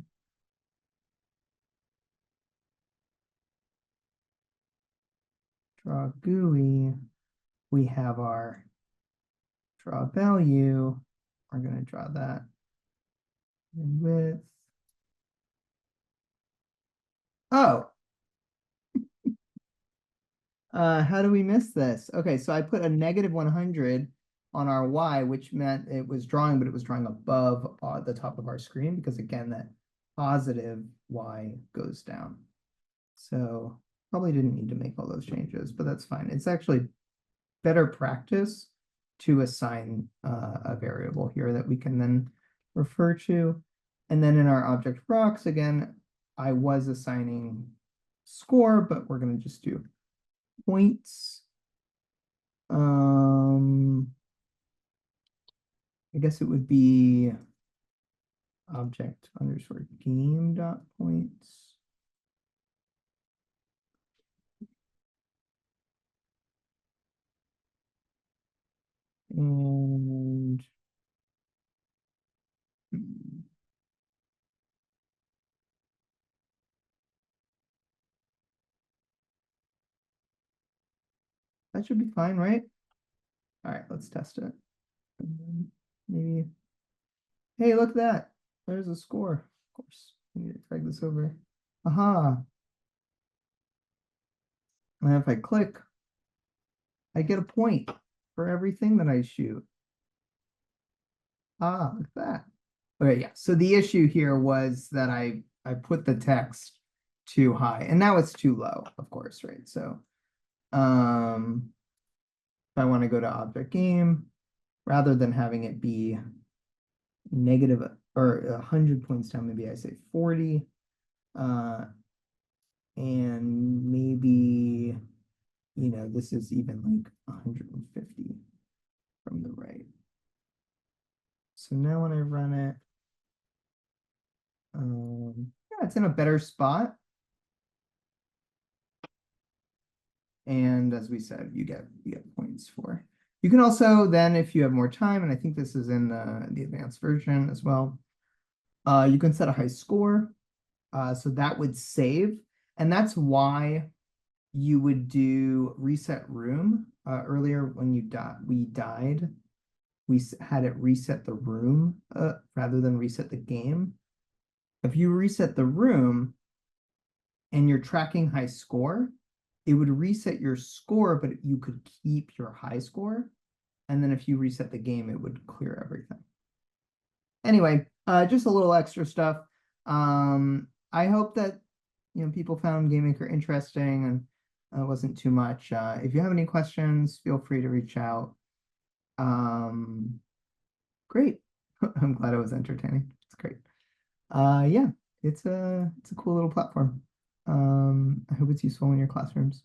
Draw GUI, we have our draw value. We're going to draw that width. Oh, how do we miss this? Okay, so I put a -100 on our Y, which meant it was drawing, but it was drawing above the top of our screen because again, that positive Y goes down. So probably didn't need to make all those changes, but that's fine. It's actually better practice to assign a variable here that we can then refer to. And then in our object rocks, again, I was assigning score, but we're going to just do points. I guess it would be object underscore game dot points. And that should be fine, right? All right, let's test it. Maybe. Hey, look at that. There's a score. Of course, I need to drag this over. Aha. And if I click, I get a point for everything that I shoot. Ah, look at that. Okay, yeah. So the issue here was that I put the text too high, and now it's too low, of course, right? So if I want to go to object game, rather than having it be negative or 100 points down, maybe I say 40. And maybe, this is even like 150 from the right. So now when I run it, yeah, it's in a better spot. And as we said, you get points for. You can also then, if you have more time, and I think this is in the advanced version as well, you can set a high score. So that would save. And that's why you would do reset room. Earlier when we died, we had it reset the room rather than reset the game. If you reset the room and you're tracking high score, it would reset your score, but you could keep your high score. And then if you reset the game, it would clear everything. Anyway, just a little extra stuff. I hope that people found GameMaker interesting and it wasn't too much. If you have any questions, feel free to reach out. Great. I'm glad it was entertaining. It's great. Yeah, it's a cool little platform. I hope it's useful in your classrooms.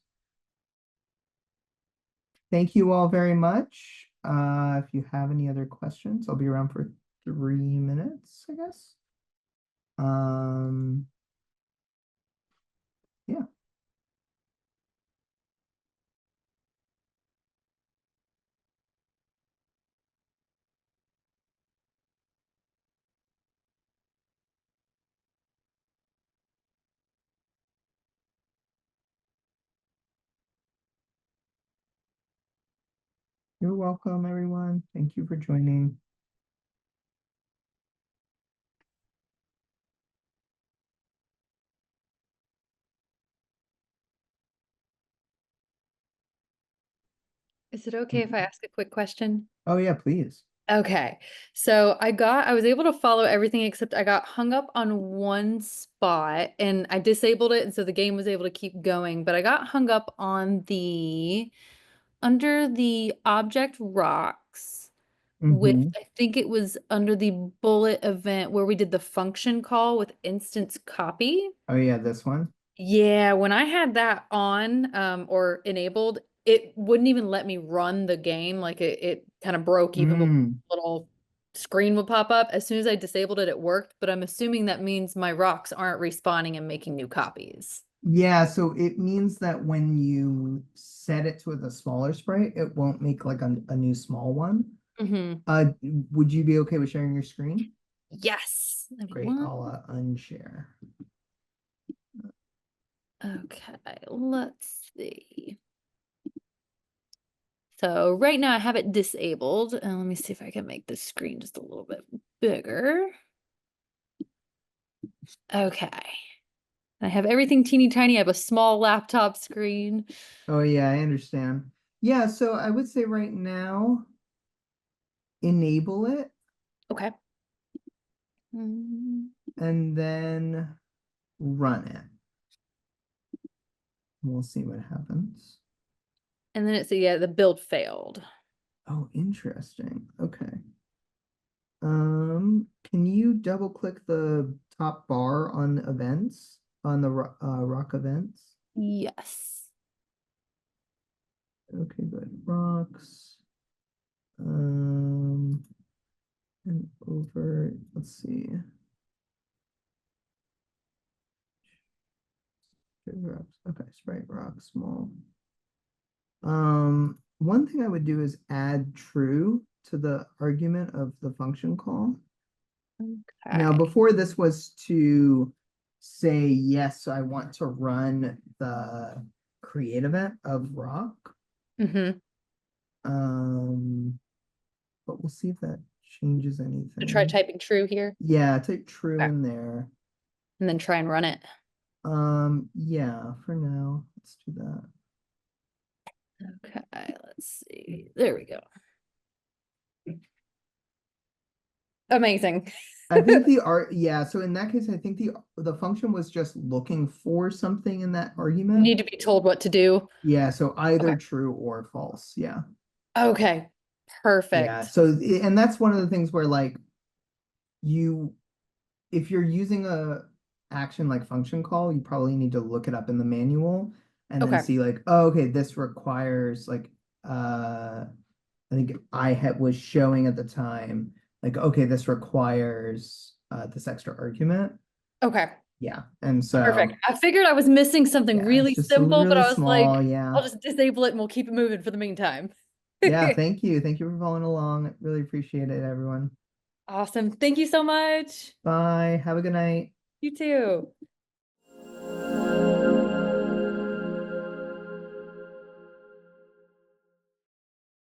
Thank you all very much. If you have any other questions, I'll be around for 3 minutes, I guess. Yeah. You're welcome, everyone. Thank you for joining. Is it okay if I ask a quick question? Oh yeah, please. Okay, so I was able to follow everything except I got hung up on one spot and I disabled it, and so the game was able to keep going, but I got hung up on under the object rocks. with, Mhm. I think it was under the bullet event where we did the function call with instance copy. Oh yeah, this one. Yeah, when I had that on or enabled, it wouldn't even let me run the game. Like it kind of broke even before Mm. the little screen would pop up. As soon as I disabled it, it worked, but I'm assuming that means my rocks aren't respawning and making new copies. Yeah, so it means that when you set it to the smaller sprite, it won't make like a new small one. Hmm. Would you be okay with sharing your screen? Yes. Let me Great, I'll unshare. Okay, let's see. So right now I have it disabled. And let me see if I can make the screen just a little bit bigger. Okay. I have everything teeny tiny. I have a small laptop screen. Oh yeah, I understand. Yeah, so I would say right now, enable it Okay. Mm, and then run it. We'll see what happens. And then it's, yeah, the build failed. Oh, interesting. Okay. Can you double click the top bar on events, on the rock events? Yes. Okay, good. Rocks. Um, and over, let's see. Rocks. Okay, sprite rock small. One thing I would do is add true to the argument of the function call. Now, Okay. before this was to say, yes, I want to run the create event of rock. Mm-hmm. But we'll see if that changes So try anything. typing true here. Yeah, type true Okay. in there. And then try and run it. Yeah, for now, let's do that. Okay, let's see. There we go. Amazing. I think the art, yeah, so in that case, I think the function was just looking for something in that argument. Need to be told what to do. Yeah, so either Okay. true or false. Yeah. Okay. Yeah. Perfect. So, and that's one of the things where like you, if you're using a action like function call, you probably need to look it up in the manual and then Okay. see like, oh, okay, this requires like, I think I had was showing at the time, like, okay, this requires this extra argument. Okay. Yeah. And so, Perfect. I figured I was missing something yeah, it's really just simple, but really I was like, small. Yeah. I'll just disable it and we'll keep it moving for the meantime. Yeah. Thank you. Thank you for following along. I really appreciate it, everyone. Awesome. Thank you so much. Bye. Have a good night. You too.